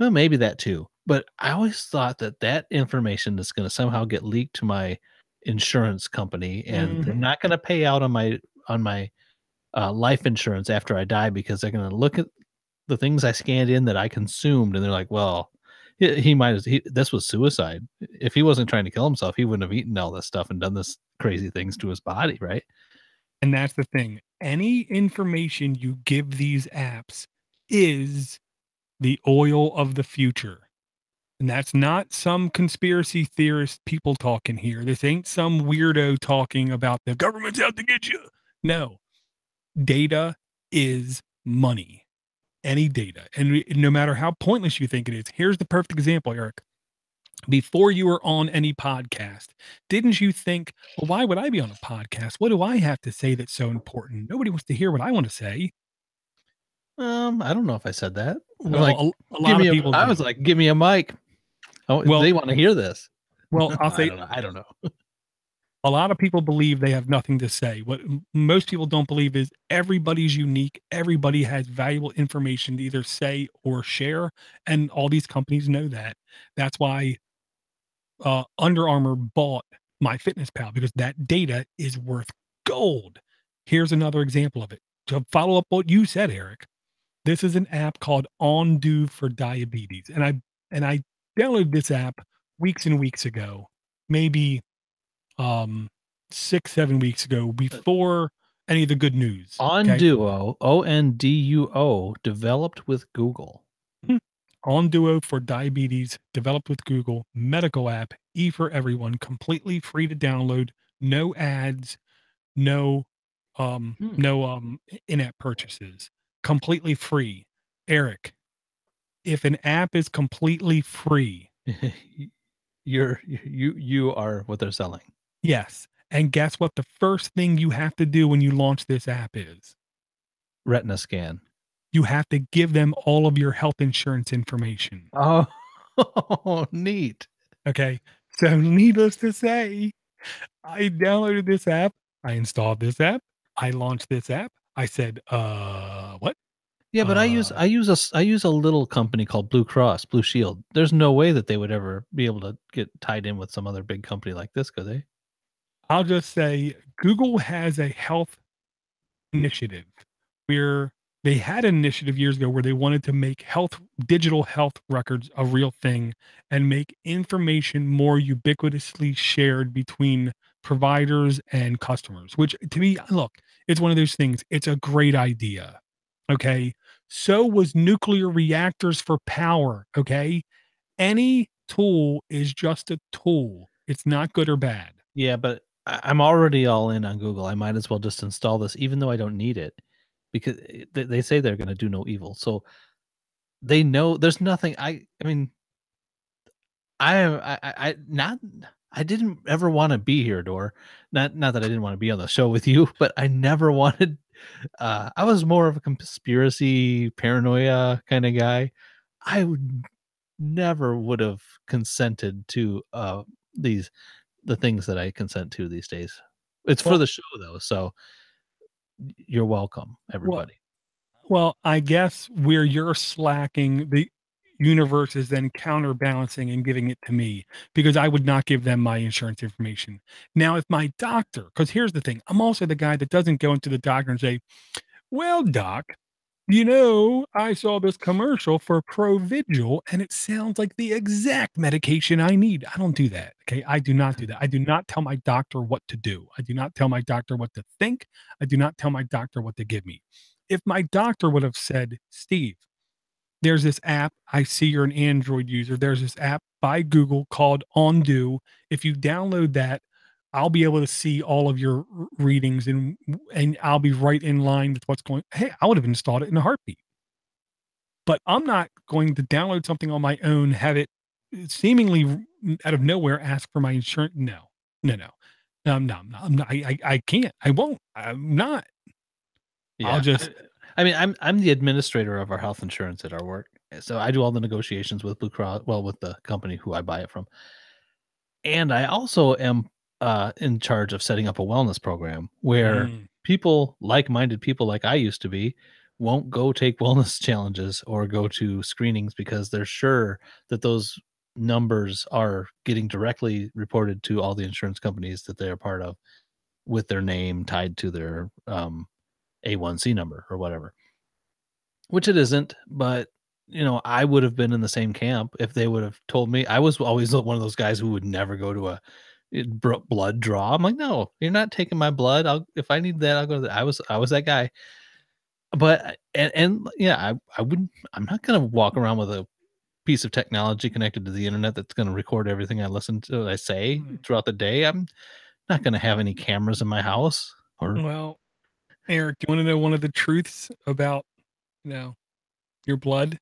Well, maybe that too, but I always thought that that information is gonna somehow get leaked to my insurance company, and they're Mhm. not gonna pay out on my life insurance after I die because they're gonna look at the things I scanned in that I consumed, and they're like, "Well, he might as this was suicide. If he wasn't trying to kill himself, he wouldn't have eaten all this stuff and done this crazy things to his body, right?" And that's the thing. Any information you give these apps is the oil of the future. And that's not some conspiracy theorist people talking here. This ain't some weirdo talking about the government's out to get you. No, data is money. Any data. And no matter how pointless you think it is, here's the perfect example, Eric. Before you were on any podcast, didn't you think, well, why would I be on a podcast? What do I have to say that's so important? Nobody wants to hear what I want to say. I don't know if I said that. Like, Well, a give lot me of a people I was do. like, "Give me a mic." Oh, Well, they wanna hear this. I'll I say don't know. I don't know. a lot of people believe they have nothing to say. What most people don't believe is everybody's unique. Everybody has valuable information to either say or share, and all these companies know that. That's why Under Armour bought MyFitnessPal because that data is worth gold. Here's another example of it. To follow up what you said, Eric, this is an app called Onduo for diabetes, and I downloaded this app weeks and weeks ago, maybe um 6-7 weeks ago before any of the good news. Okay. Onduo, Onduo, developed with Google. Onduo for diabetes, developed with Google, medical app, e for everyone, completely free to download, no ads, no Hmm. in-app purchases, completely free. Eric, if an app is completely free, You are what they're selling. yes. And guess what the first thing you have to do when you launch this app is? Retina scan. You have to give them all of your health insurance information. Oh, neat. Okay. So needless to say, I downloaded this app, I installed this app, I launched this app. I said, what? Yeah, but Uh, I use a little company called Blue Cross Blue Shield. There's no way that they would ever be able to get tied in with some other big company like this, could they? I'll just say Google has a health initiative where they had an initiative years ago where they wanted to make digital health records a real thing and make information more ubiquitously shared between providers and customers, which to me, look, it's one of those things. It's a great idea. Okay. So was nuclear reactors for power. Okay. Any tool is just a tool. It's not good or bad. Yeah, but I'm already all in on Google. I might as well just install this even though I don't need it because they say they're gonna do no evil. So, they know there's nothing I mean, I not I didn't ever wanna be here, Door. Not that I didn't wanna be on the show with you, but I never wanted I was more of a conspiracy, paranoia kinda guy. I would never would have consented to, these the things that I consent to these days. It's for Well, the show though, so you're welcome, well, everybody. Well, I guess where you're slacking, the universe is then counterbalancing and giving it to me because I would not give them my insurance information. Now, if my doctor, because here's the thing, I'm also the guy that doesn't go into the doctor and say, well, doc, I saw this commercial for Provigil and it sounds like the exact medication I need. I don't do that. Okay. I do not do that. I do not tell my doctor what to do. I do not tell my doctor what to think. I do not tell my doctor what to give me. If my doctor would have said, Steve, there's this app. I see you're an Android user. There's this app by Google called Onduo. If you download that, I'll be able to see all of your readings and I'll be right in line with what's going. Hey, I would have installed it in a heartbeat. But I'm not going to download something on my own, have it seemingly out of nowhere ask for my insurance. No, no, no, no, I'm not. I'm not I can't. I won't. I'm not. I'll Yeah. just. I mean, I'm the administrator of our health insurance at our work, so I do all the negotiations with Blue Cross well, with the company who I buy it from. And I also am, in charge of setting up a wellness program where Mm, like-minded people like I used to be, won't go take wellness challenges or go to screenings because they're sure that those numbers are getting directly reported to all the insurance companies that they're part of with their name tied to their, A1C number or whatever, which it isn't, but, I would have been in the same camp if they would have told me. I was always one of those guys who would never go to a blood draw. I'm like, "No, you're not taking my blood. I'll if I need that, I'll go to that." I was that guy. But and yeah, I wouldn't I'm not gonna walk around with a piece of technology connected to the internet that's gonna record everything I listen to I say mm. throughout the day. I'm not gonna have any cameras in my house or, Well, Eric, do you want to know one of the truths about you know your blood?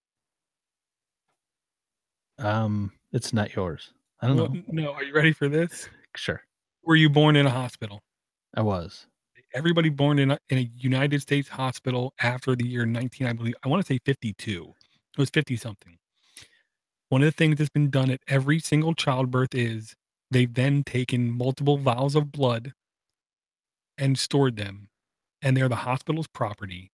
it's not yours. I don't Well, know. no. Are you ready for this? Sure. Were you born in a hospital? I was. Everybody born in a United States hospital after the year 19, I believe. I want to say 52. It was 50 something. One of the things that's been done at every single childbirth is they've then taken multiple vials of blood and stored them, and they're the hospital's property.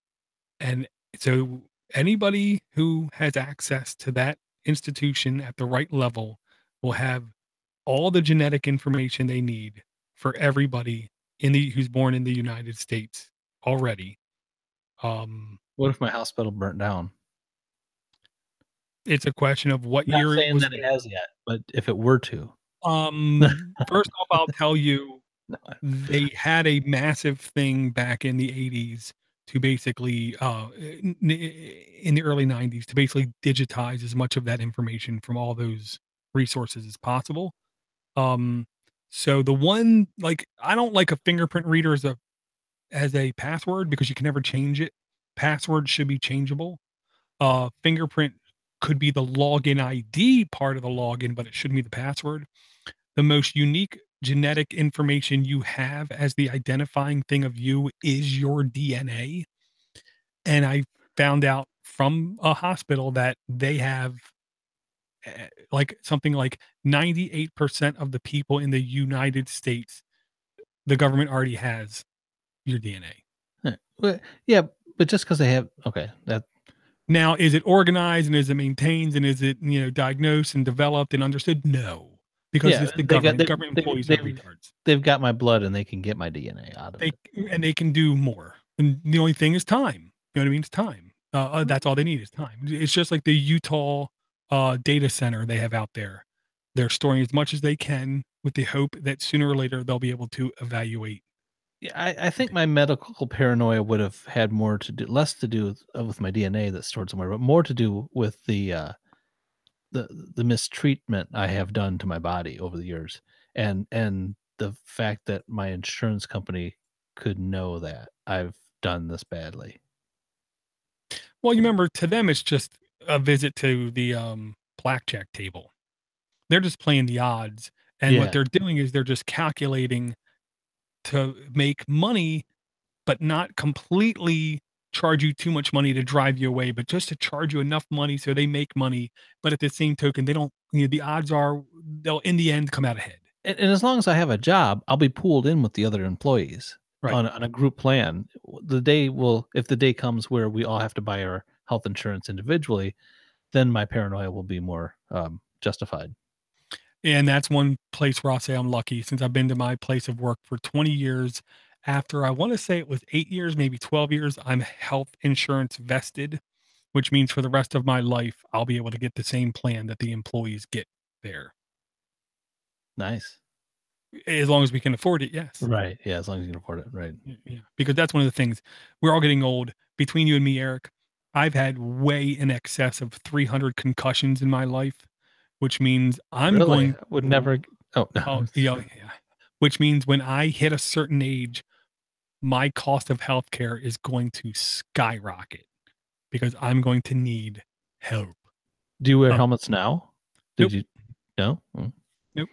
And so anybody who has access to that institution at the right level will have all the genetic information they need for everybody who's born in the United States already. Um, What if my hospital burnt down? it's a question of what Not year it saying was that it there. has yet, but if it were to. First off, I'll tell you, No, they had a massive thing back in the '80s to basically, in the early '90s to basically digitize as much of that information from all those resources as possible. Um, so the one like, I don't like a fingerprint reader as a password because you can never change it. Password should be changeable. Fingerprint could be the login ID part of the login, but it shouldn't be the password. The most unique genetic information you have as the identifying thing of you is your DNA. And I found out from a hospital that they have like something like 98% of the people in the United States, the government already has your DNA. Well, yeah, but just because they have okay, that Now, is it organized and is it maintained and is it, diagnosed and developed and understood? No, because yeah, it's the they got government. Government employees are retards. they've got my blood and they can get my DNA out of They it. and they can do more. And the only thing is time. You know what I mean? It's time. That's all they need is time. It's just like the Utah data center they have out there. They're storing as much as they can with the hope that sooner or later they'll be able to evaluate Yeah, I the think data. my medical paranoia would have had more to do less to do with my DNA that's stored somewhere, but more to do with the the mistreatment I have done to my body over the years, and the fact that my insurance company could know that I've done this badly. Well, you remember to them it's just a visit to the blackjack table. They're just playing the odds. And what Yeah, they're doing is they're just calculating to make money but not completely charge you too much money to drive you away, but just to charge you enough money so they make money. But at the same token, they don't, the odds are they'll in the end come out ahead. and as long as I have a job, I'll be pooled in with the other employees Right. on a group plan. The day will if the day comes where we all have to buy our health insurance individually, then my paranoia will be more, justified. And that's one place where I'll say I'm lucky since I've been to my place of work for 20 years. After I want to say it was 8 years, maybe 12 years, I'm health insurance vested, which means for the rest of my life, I'll be able to get the same plan that the employees get there. Nice. As long as we can afford it, yes. Right, yeah, as long as you can afford it, right. Yeah, because that's one of the things. We're all getting old. Between you and me, Eric, I've had way in excess of 300 concussions in my life, which means I'm Really? going I would never oh, oh, no. yeah, yeah. Which means when I hit a certain age, my cost of healthcare is going to skyrocket because I'm going to need help. Do you wear Um, helmets now? Did nope, you no? Mm. nope.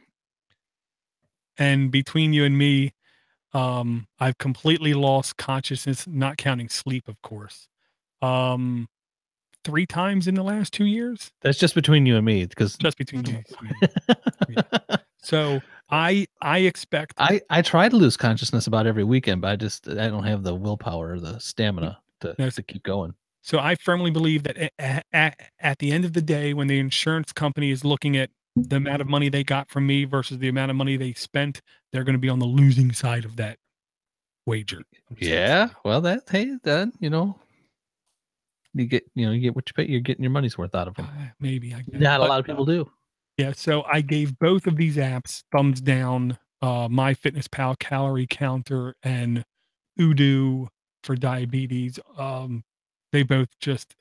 And between you and me, I've completely lost consciousness, not counting sleep, of course. Um, 3 times in the last 2 years? That's just between you and me because Just between you and me. Yeah. So, I expect I try to lose consciousness about every weekend, but I don't have the willpower or the stamina yes, to keep going. so I firmly believe that at the end of the day, when the insurance company is looking at the amount of money they got from me versus the amount of money they spent, they're gonna be on the losing side of that wager. I'm just gonna say Yeah, that. well, that hey, then, you get what you pay you're getting your money's worth out of them. Maybe, I guess, Not a but lot of people do. yeah, so I gave both of these apps thumbs down, MyFitnessPal calorie counter and Udo for diabetes. They both just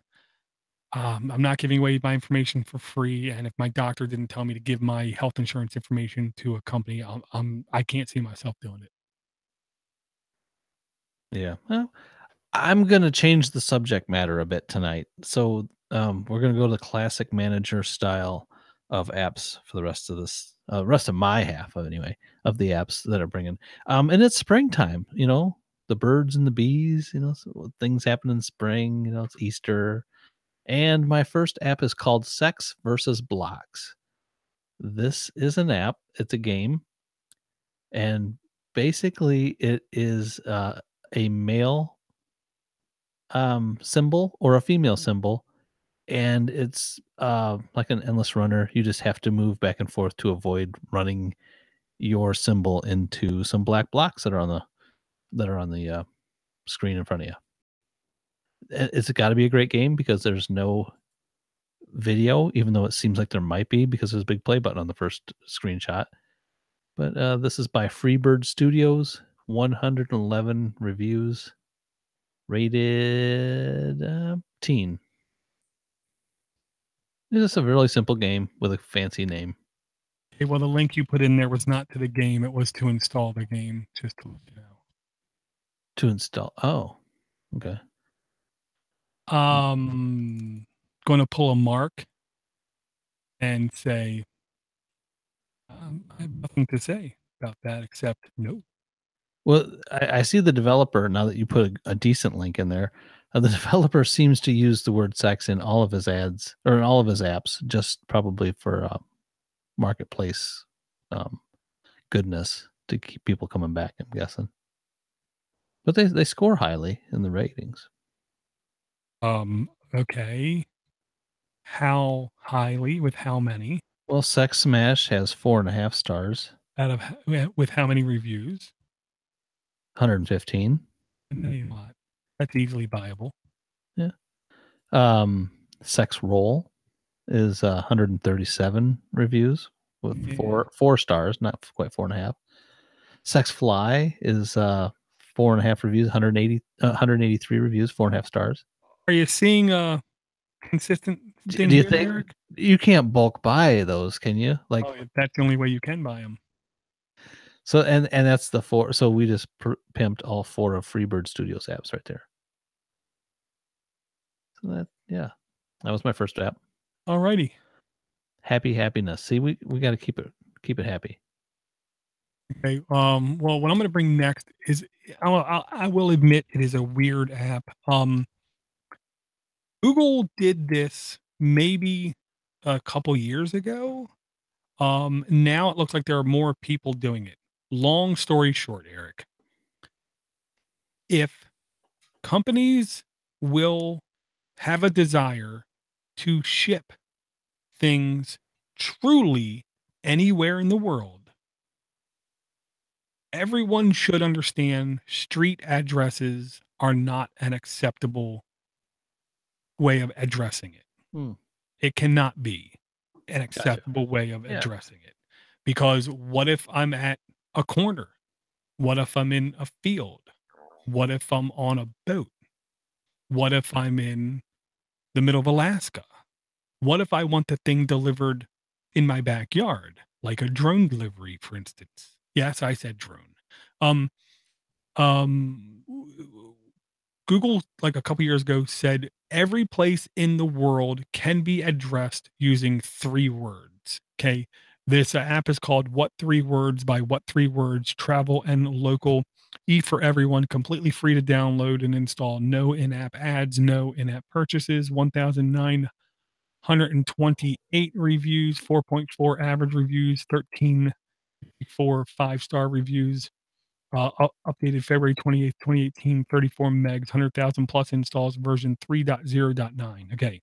I'm not giving away my information for free, and if my doctor didn't tell me to give my health insurance information to a company, I can't see myself doing it. Yeah. Well, I'm gonna change the subject matter a bit tonight. So, we're gonna go to the classic manager style of apps for the rest of this, rest of my half of anyway of the apps that are bringing. And it's springtime. The birds and the bees. So things happen in spring. It's Easter, and my first app is called Sex versus Blocks. This is an app. It's a game, and basically it is a male symbol or a female symbol, and it's like an endless runner. You just have to move back and forth to avoid running your symbol into some black blocks that are on the screen in front of you. It's got to be a great game because there's no video, even though it seems like there might be because there's a big play button on the first screenshot. But this is by Freebird Studios. 111 reviews. Rated teen. It's just a really simple game with a fancy name. Okay, well, the link you put in there was not to the game; it was to install the game. Just to let you know. To install. Oh, okay. Going to pull a mark and say, I have nothing to say about that except no. Well, I see the developer now that you put a decent link in there. The developer seems to use the word sex in all of his ads or in all of his apps, just probably for marketplace goodness to keep people coming back, I'm guessing. But they score highly in the ratings. Okay. How highly with how many? Well, Sex Smash has 4.5 stars, Out of with how many reviews? 115. A lot. That's easily buyable. Yeah. Sex Roll is 137 reviews with Yeah. four stars, not quite 4.5. Sex Fly is 4.5 reviews, 183 reviews, 4.5 stars. Are you seeing a consistent thing Do you here, think Eric? you can't bulk buy those? Can you? Like, Oh, that's the only way you can buy them. so, and that's the four. So we just pimped all 4 of Freebird Studios apps right there. So yeah, that was my first app. Alrighty. Happiness. See, we got to keep it happy. Okay. Well, what I'm going to bring next is I will admit it is a weird app. Google did this maybe a couple years ago. Now it looks like there are more people doing it. Long story short, Eric, if companies will have a desire to ship things truly anywhere in the world, everyone should understand street addresses are not an acceptable way of addressing it. Hmm. It cannot be an Gotcha. acceptable way of Yeah. addressing it. Because what if I'm at a corner? What if I'm in a field? What if I'm on a boat? What if I'm in the middle of Alaska? What if I want the thing delivered in my backyard, like a drone delivery, for instance? Yes, I said drone. Um, um, Google, like a couple years ago, said every place in the world can be addressed using 3 words. Okay. This app is called What 3 Words by What 3 Words, travel and local, for everyone, completely free to download and install. No in app ads, no in app purchases. 1,928 reviews, 4.4 average reviews, 13.4 5-star reviews. Updated February 28th, 2018, 34 megs, 100,000 plus installs, version 3.0.9. Okay.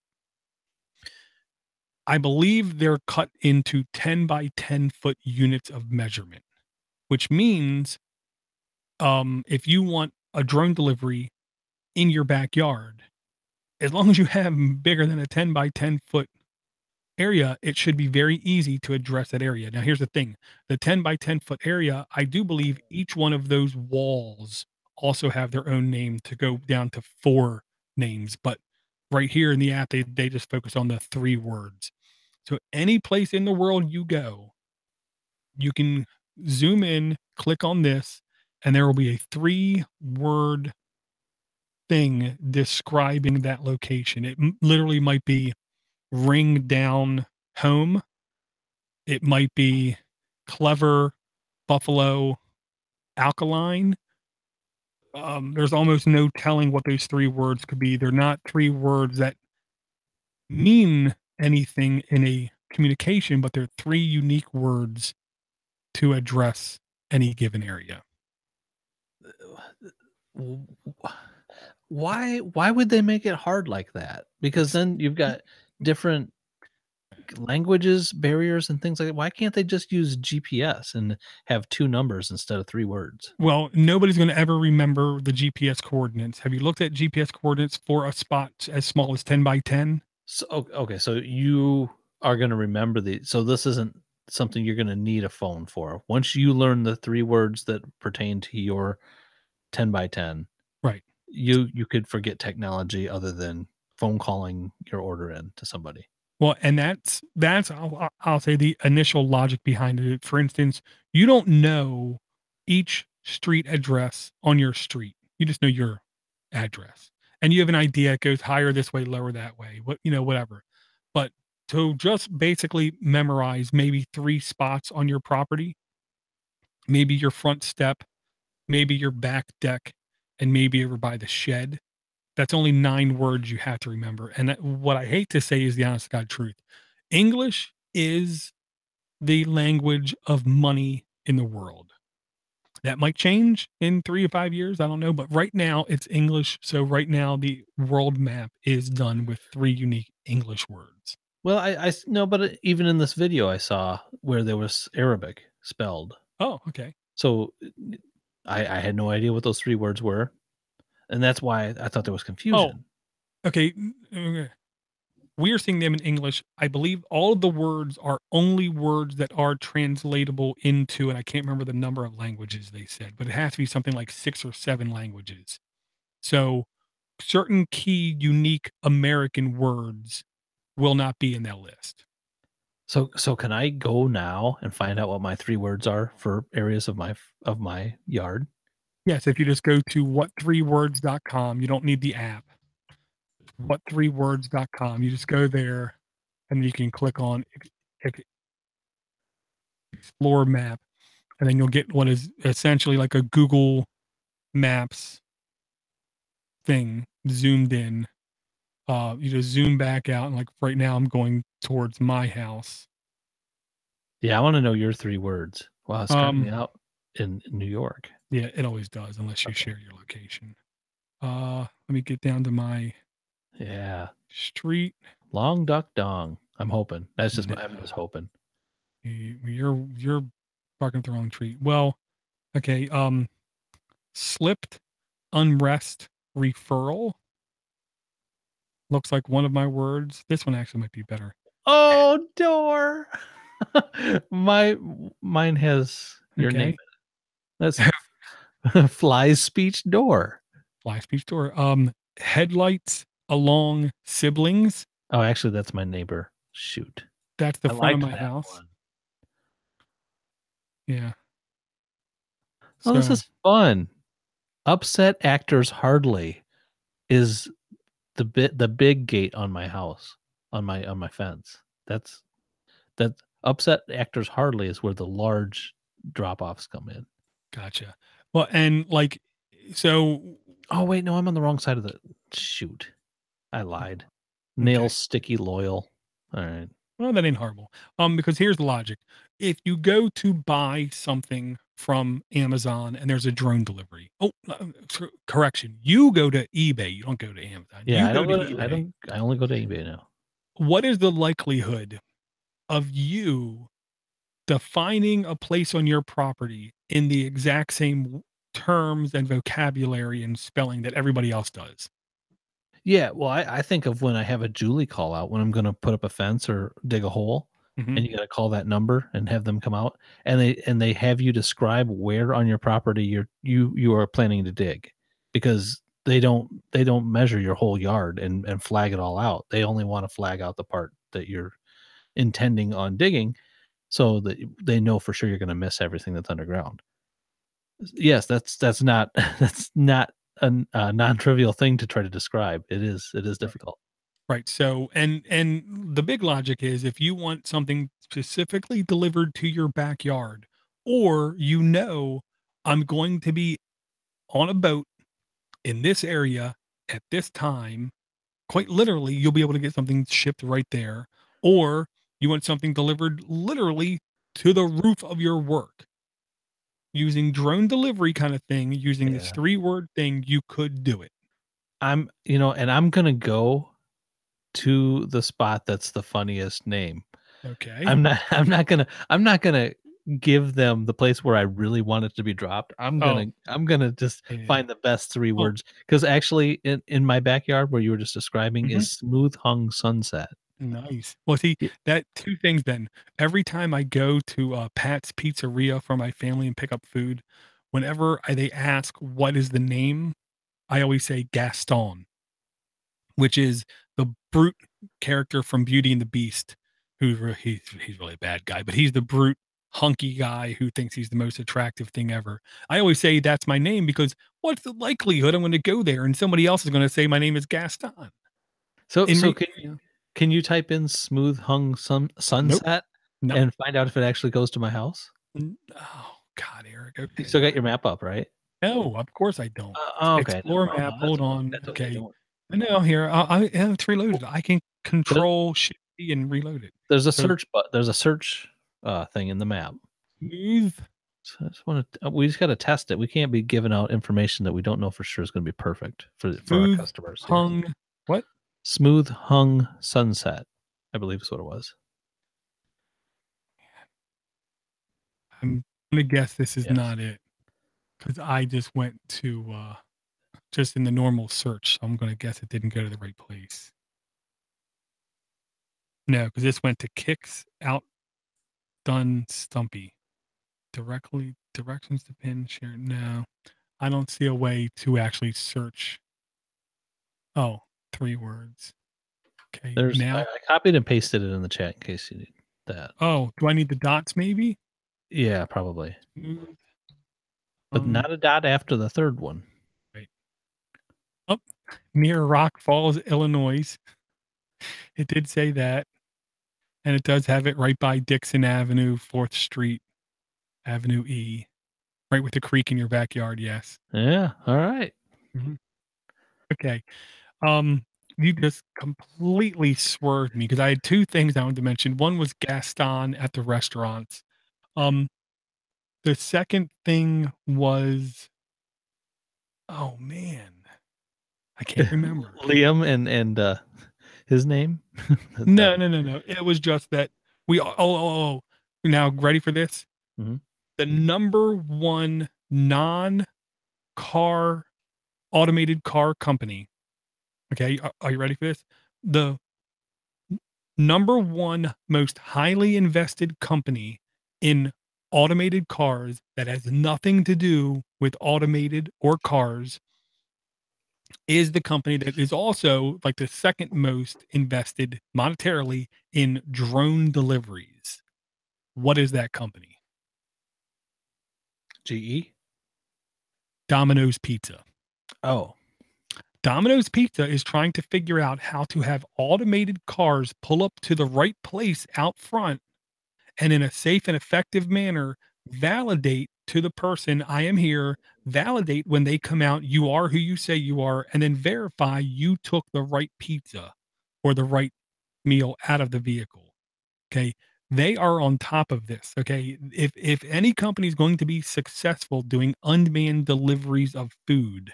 I believe they're cut into 10 by 10 foot units of measurement, which means if you want a drone delivery in your backyard, as long as you have bigger than a 10 by 10 foot area, it should be very easy to address that area. Now, here's the thing, the 10 by 10 foot area, I do believe each one of those walls also have their own name to go down to 4 names. But right here in the app, they just focus on the 3 words. So any place in the world you go, you can zoom in, click on this, and there will be a 3-word thing describing that location. It literally might be ring down home. It might be clever, buffalo, alkaline. There's almost no telling what those 3 words could be. They're not 3 words that mean anything in a communication, but they're 3 unique words to address any given area. Why would they make it hard like that? Because then you've got different languages, barriers, and things like that. Why can't they just use GPS and have 2 numbers instead of 3 words? Well, nobody's going to ever remember the GPS coordinates. Have you looked at GPS coordinates for a spot as small as 10 by 10? So okay, so you are going to remember so this isn't something you're going to need a phone for. Once you learn the 3 words that pertain to your 10 by 10, Right. you could forget technology other than phone calling your order in to somebody. Well, and that's I'll say the initial logic behind it. For instance, you don't know each street address on your street. You just know your address. And you have an idea it goes higher this way, lower that way. Whatever. But to just basically memorize maybe 3 spots on your property, maybe your front step, maybe your back deck, and maybe over by the shed. That's only 9 words you have to remember, and what I hate to say is the honest to God truth. English is the language of money in the world. That might change in 3 to 5 years, I don't know, but right now it's English, so right now the world map is done with 3 unique English words. Well, no, but even in this video I saw where there was Arabic spelled. Oh, okay. So I had no idea what those 3 words were, and that's why I thought there was Oh, confusion. okay, okay. We are seeing them in English. I believe all of the words are only words that are translatable into, and I can't remember the number of languages they said, but it has to be something like 6 or 7 languages. So, certain key, unique American words will not be in that list. So can I go now and find out what my 3 words are for areas of my yard? Yes, if you just go to what3words.com, you don't need the app. What3words.com, you just go there and you can click on explore map, and then you'll get what is essentially like a Google Maps thing zoomed in. You just zoom back out, and like right now, I'm going towards my house. Yeah, I wanna know your 3 words. Wow, it's currently Um, out in New York. yeah, it always does unless you Okay. share your location. Let me get down to my Yeah. street. Long duck dong. I'm hoping. No, I'm just hoping. you're barking up the wrong tree. Well, okay. Slipped unrest referral looks like one of my words. This one actually might be better. Oh, door. Mine has your name in Okay. it. That's Fly's speech door. Fly speech door. Headlights along siblings. Oh, actually, that's my neighbor. Shoot. That's the I front of liked my that house. one. Yeah. Oh, this So is fun. Upset actors hardly is the big gate on my house, on my fence. That's that upset actors hardly is where the large drop-offs come in. gotcha. Well, and like, so Oh, wait, no, I'm on the wrong side of the shoot. I lied. okay. Nails sticky loyal. Alright. Well, that ain't horrible. Because here's the logic. If you go to buy something from Amazon and there's a drone delivery. Oh, correction. You go to eBay. You don't go to Amazon. Yeah, You go to eBay. I only go to eBay now. What is the likelihood of you defining a place on your property in the exact same terms and vocabulary and spelling that everybody else does? Yeah, well, I think of when I have a Julie call out when I'm gonna put up a fence or dig a hole, Mhm. and you gotta call that number and have them come out, and they have you describe where on your property you are planning to dig, because they don't measure your whole yard and flag it all out. They only wanna flag out the part that you're intending on digging so that they know for sure you're gonna miss everything that's underground. Yes, that's not that's not a non-trivial thing to try to describe. It is difficult. Right. So, and the big logic is if you want something specifically delivered to your backyard, or I'm going to be on a boat in this area at this time, quite literally, you'll be able to get something shipped right there. Or you want something delivered literally to the roof of your work using drone delivery kind of thing, using this Yeah. 3-word thing, you could do it. And I'm gonna go to the spot that's the funniest name. Okay. I'm not gonna give them the place where I really want it to be dropped. Oh, I'm gonna just yeah. find the best 3 Oh, words because actually in my backyard where you were just describing mhm. is smooth hung sunset. Nice. Well, see, Y that 2 things then. Every time I go to, Pat's Pizzeria for my family and pick up food, whenever they ask, "What is the name?" I always say Gaston, which is the brute character from Beauty and the Beast, he's really a bad guy, but he's the brute, hunky guy who thinks he's the most attractive thing ever. I always say that's my name because what's the likelihood I'm gonna go there and somebody else is gonna say my name is Gaston? so In so re can you know, can you type in smooth hung nope, sunset nope. and find out if it actually goes to my house? Oh, God, Eric, You okay. still got your map up, right? No, of course I don't. Okay, never Explore mind. map, No, hold on, that's okay, okay. don't No, here, yeah, it's well, reloaded. I can there control Shift D and reload it. So there's a search, thing in the map. smooth, So I just wanna we just gotta test it. We can't be giving out information that we don't know for sure is gonna be perfect for our smooth customers here. hung what? Smooth hung sunset, I believe is what it was. I'm gonna guess this is Yes. not it because I just went to, just in the normal search, so I'm gonna guess it didn't go to the right place. No, because this went to Kicks Outdone Stumpy. Directions to pin share, no. I don't see a way to actually search. Oh, 3 words. Okay, There's now I copied and pasted it in the chat in case you need that. oh, do I need the dots maybe? Yeah, probably. Smooth, But not a dot after the 3rd one. wait. Oh, near Rock Falls, Illinois. It did say that, and it does have it right by Dixon Avenue, 4th Street, Avenue E, right with the creek in your backyard, yes. Yeah, alright. Mhm. Okay, um, you just completely swerved me because I had 2 things I wanted to mention. One was Gaston at the restaurants. Um, the second thing was oh, man, I can't remember. Liam and his name? No, That no, no, no. It was just that we oh. Now ready for this? mhm. The number 1 non-car automated car company, okay, are you ready for this? The number 1 most highly invested company in automated cars that has nothing to do with automated or cars is the company that is also like the second most invested monetarily in drone deliveries. What is that company? GE? Domino's Pizza. Oh. Domino's Pizza is trying to figure out how to have automated cars pull up to the right place out front and in a safe and effective manner validate to the person, I am here, validate when they come out, you are who you say you are, and then verify you took the right pizza or the right meal out of the vehicle. Okay. They are on top of this. Okay. If any company is going to be successful doing unmanned deliveries of food,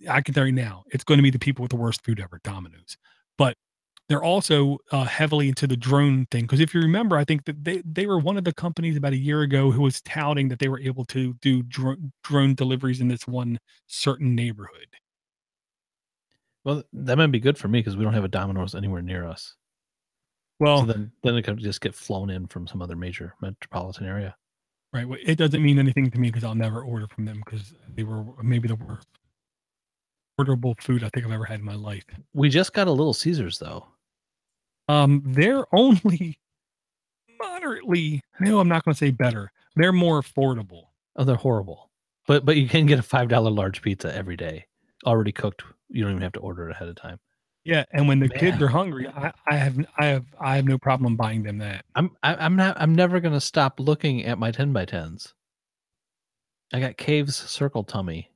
I can tell you now, it's going to be the people with the worst food ever, Domino's. But they're also heavily into the drone thing because if you remember, I think that they were one of the companies about a year ago who was touting that they were able to do drone deliveries in this one certain neighborhood. Well, that might be good for me because we don't have a Domino's anywhere near us. So Well, then it could just get flown in from some other major metropolitan area. right. Well, it doesn't mean anything to me because I'll never order from them because they were maybe the worst orderable food I think I've ever had in my life. We just got a Little Caesars, though. They're only moderately. No, I'm not going to say better. They're more affordable. Oh, they're horrible. But you can get a $5 large pizza every day, already cooked. You don't even have to order it ahead of time. Yeah, and when the kids Man, are hungry, I have no problem buying them that. I'm never gonna stop looking at my 10 by 10s. I got Cave's Circle Tummy.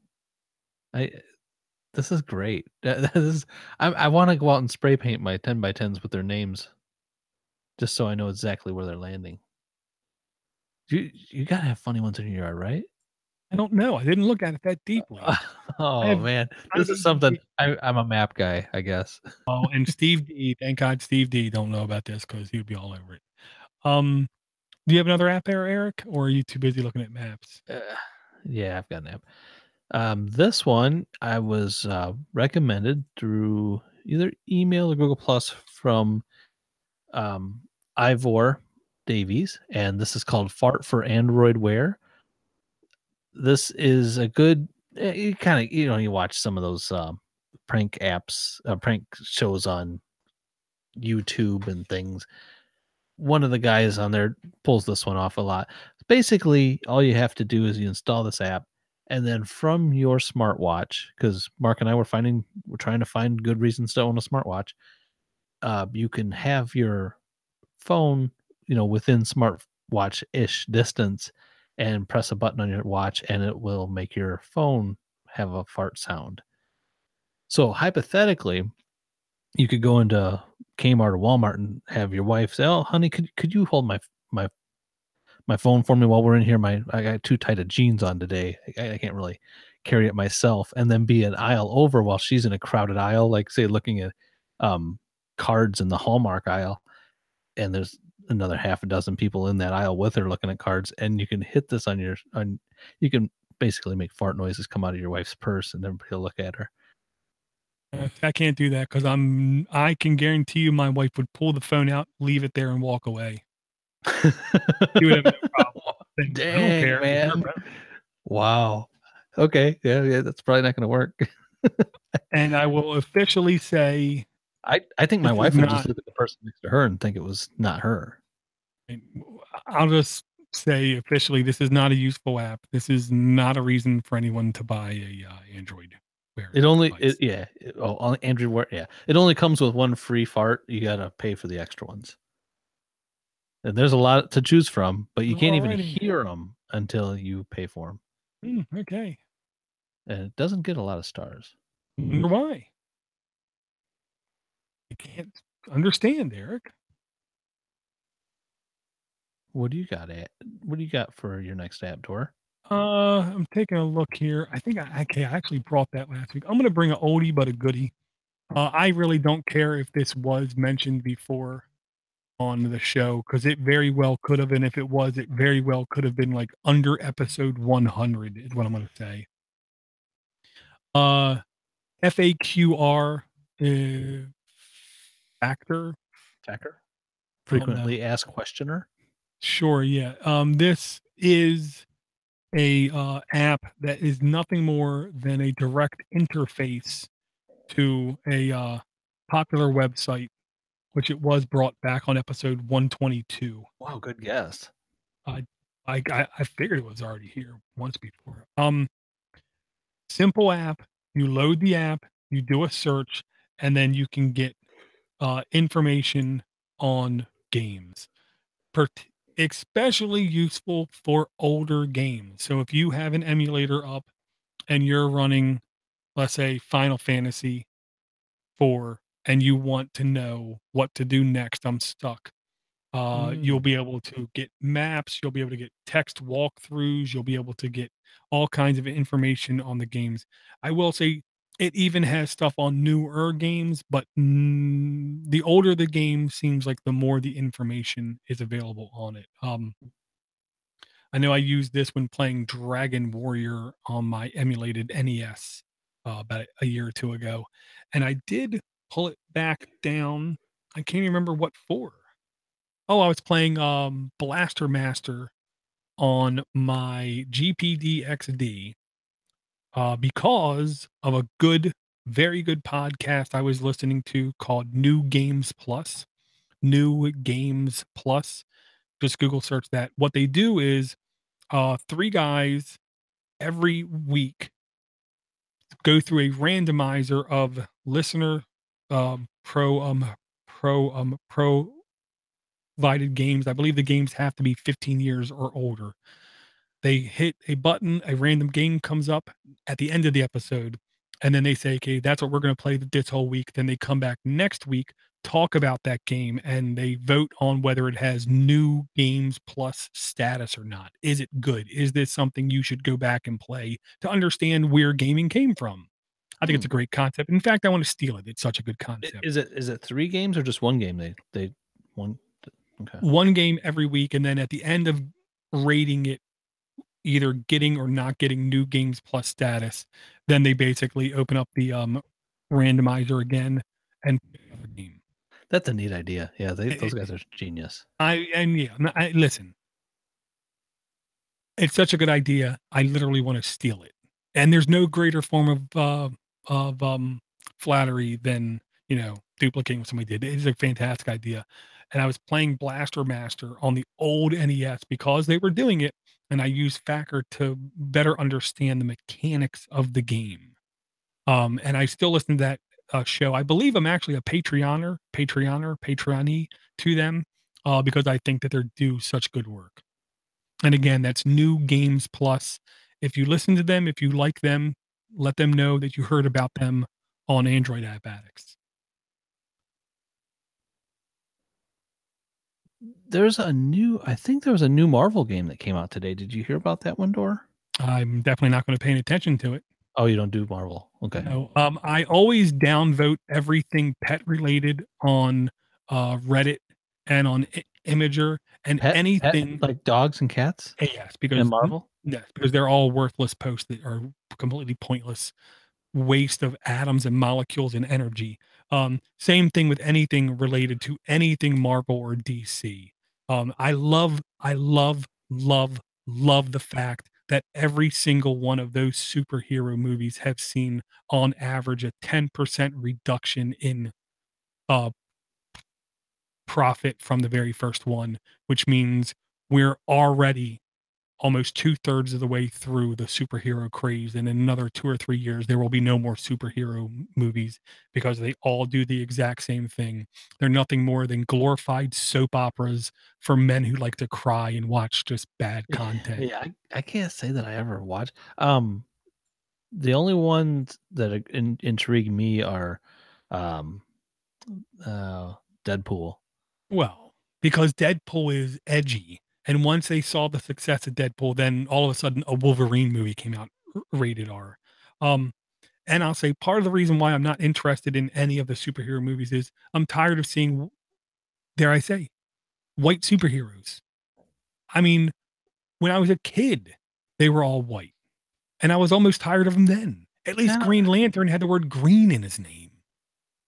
I This is great. This is I wanna go out and spray paint my 10 by 10s with their names just so I know exactly where they're landing. You gotta have funny ones in your yard, right? I don't know. I didn't look at it that deeply. I Oh, have man. This is something IDD. I'm a map guy, I guess. Oh, and Steve D. Thank God Steve D. don't know about this because he would be all over it. Um, do you have another app there, Eric, or are you too busy looking at maps? Uh, yeah, I've got an app. This one I was recommended through either email or Google Plus from Ivor Davies, and this is called Fart for Android Wear. This is a good, you kind of, you watch some of those prank apps, prank shows on YouTube and things. One of the guys on there pulls this one off a lot. Basically, all you have to do is you install this app, and then from your smartwatch, because Mark and I we're trying to find good reasons to own a smartwatch. You can have your phone, within smartwatch-ish distance, and press a button on your watch, and it will make your phone have a fart sound. So hypothetically, you could go into Kmart or Walmart and have your wife say, "Oh, honey, could you hold my my phone for me while we're in here? I got too tight of jeans on today. I can't really carry it myself." And then be an aisle over while she's in a crowded aisle, like say looking at cards in the Hallmark aisle, and there's another half a dozen people in that aisle with her looking at cards, and you can hit this you can basically make fart noises come out of your wife's purse, and everybody will look at her. I can't do that because I can guarantee you my wife would pull the phone out, leave it there, and walk away. You would have no problem. I don't Dang, care. man. Wow. Okay. Yeah, that's probably not gonna work. And I will officially say I think my this is wife would just not. look at the person next to her and think it was not her. I'll just say officially, this is not a useful app. This is not a reason for anyone to buy a Android wear It only device. on Android Wear, yeah. It only comes with one free fart. You gotta pay for the extra ones. And there's a lot to choose from, but you can't even Alrighty. hear them until you pay for them. Okay. And it doesn't get a lot of stars. Wonder why. I can't understand, Eric. What do you got for your next app tour? I'm taking a look here. I think I actually brought that last week. I'm gonna bring an oldie but a goodie. I really don't care if this was mentioned before on the show because it very well could have, and if it was, it very well could have been like under episode 100 is what I'm gonna say. FAQr factor. Tacker? Frequently asked questioner? Sure, yeah. This is a app that is nothing more than a direct interface to a popular website, which it was brought back on episode 122. Wow, good guess. I I figured it was already here once before. Simple app. You load the app, you do a search, and then you can get information on games. Especially useful for older games. So if you have an emulator up and you're running, let's say, Final Fantasy 4, and you want to know what to do next, I'm stuck. You'll Mm. be able to get maps, you'll be able to get text walkthroughs, you'll be able to get all kinds of information on the games. I will say it even has stuff on newer games, but the older the game seems like the more the information is available on it. I know I used this when playing Dragon Warrior on my emulated NES about a year or two ago, and I did pull it back down. I can't even remember what for. Oh, I was playing Blaster Master on my GPD XD because of a very good podcast I was listening to called New Games Plus. New Games Plus. Just Google search that. What they do is three guys every week go through a randomizer of listener provided games. I believe the games have to be 15 years or older. They hit a button, a random game comes up at the end of the episode, and then they say, okay, that's what we're going to play this whole week. Then they come back next week, talk about that game, and they vote on whether it has new games plus status or not. Is it good? Is this something you should go back and play to understand where gaming came from? I think it's Hmm. a great concept. In fact, I want to steal it. It's such a good concept. Is it 3 games or just 1 game? They one okay. One game every week, and then at the end of rating it, either getting or not getting new games plus status, then they basically open up the randomizer again and pick another game. That's a neat idea. Yeah, those It guys are genius. listen, it's such a good idea, I literally wanna steal it. And there's no greater form of, flattery than, duplicating what somebody did. It is a fantastic idea. And I was playing Blaster Master on the old NES because they were doing it, and I used FAQr to better understand the mechanics of the game. And I still listen to that, show. I believe I'm actually a Patreonee to them, because I think that they do such good work. And again, that's New Games Plus. If you listen to them, if you like them, let them know that you heard about them on Android App Addicts. I think there was a new Marvel game that came out today. Did you hear about that one, Door? I'm definitely not gonna pay any attention to it. Oh, you don't do Marvel. Okay. No, I always downvote everything pet related on, Reddit and on Imager and Pet anything. like dogs and cats Yes, and because Marvel? yes, because they're all worthless posts that are completely pointless waste of atoms and molecules and energy. Same thing with anything related to anything Marvel or DC. I love the fact that every single one of those superhero movies have seen, on average, a 10% reduction in uh, profit from the very first one, which means we're already almost 2/3 of the way through the superhero craze, and in another 2 or 3 years, there will be no more superhero movies because they all do the exact same thing. They're nothing more than glorified soap operas for men who like to cry and watch just bad content. Yeah, I can't say that I ever watched. The only ones that intrigue me are, um, uh, Deadpool. Well, because Deadpool is edgy, and once they saw the success of Deadpool, then all of a sudden a Wolverine movie came out, rated R. Um, and I'll say part of the reason why I'm not interested in any of the superhero movies is I'm tired of seeing, dare I say, white superheroes. I mean, when I was a kid, they were all white, and I was almost tired of them then. At least Yeah, Green Lantern had the word green in his name.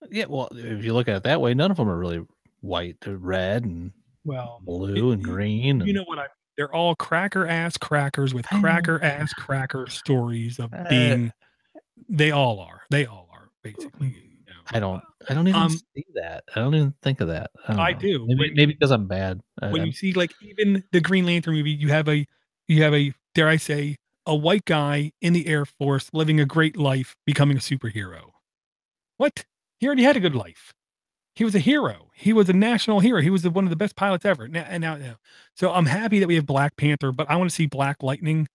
yeah, well, if you look at it that way, none of them are really white. They're red and Well, blue and green you and know what I they're all cracker ass crackers with I know. cracker ass cracker stories of Uh, being, they all are basically, I don't I don't even um, see that. I don't even think of that. I don't I know. do. Maybe because I'm bad. When you see, like, even the Green Lantern movie, you have a, dare I say, a white guy in the Air Force living a great life, becoming a superhero. What? He already had a good life. He was a hero. He was a national hero. He was one of the best pilots ever. Now. So I'm happy that we have Black Panther, but I want to see Black Lightning.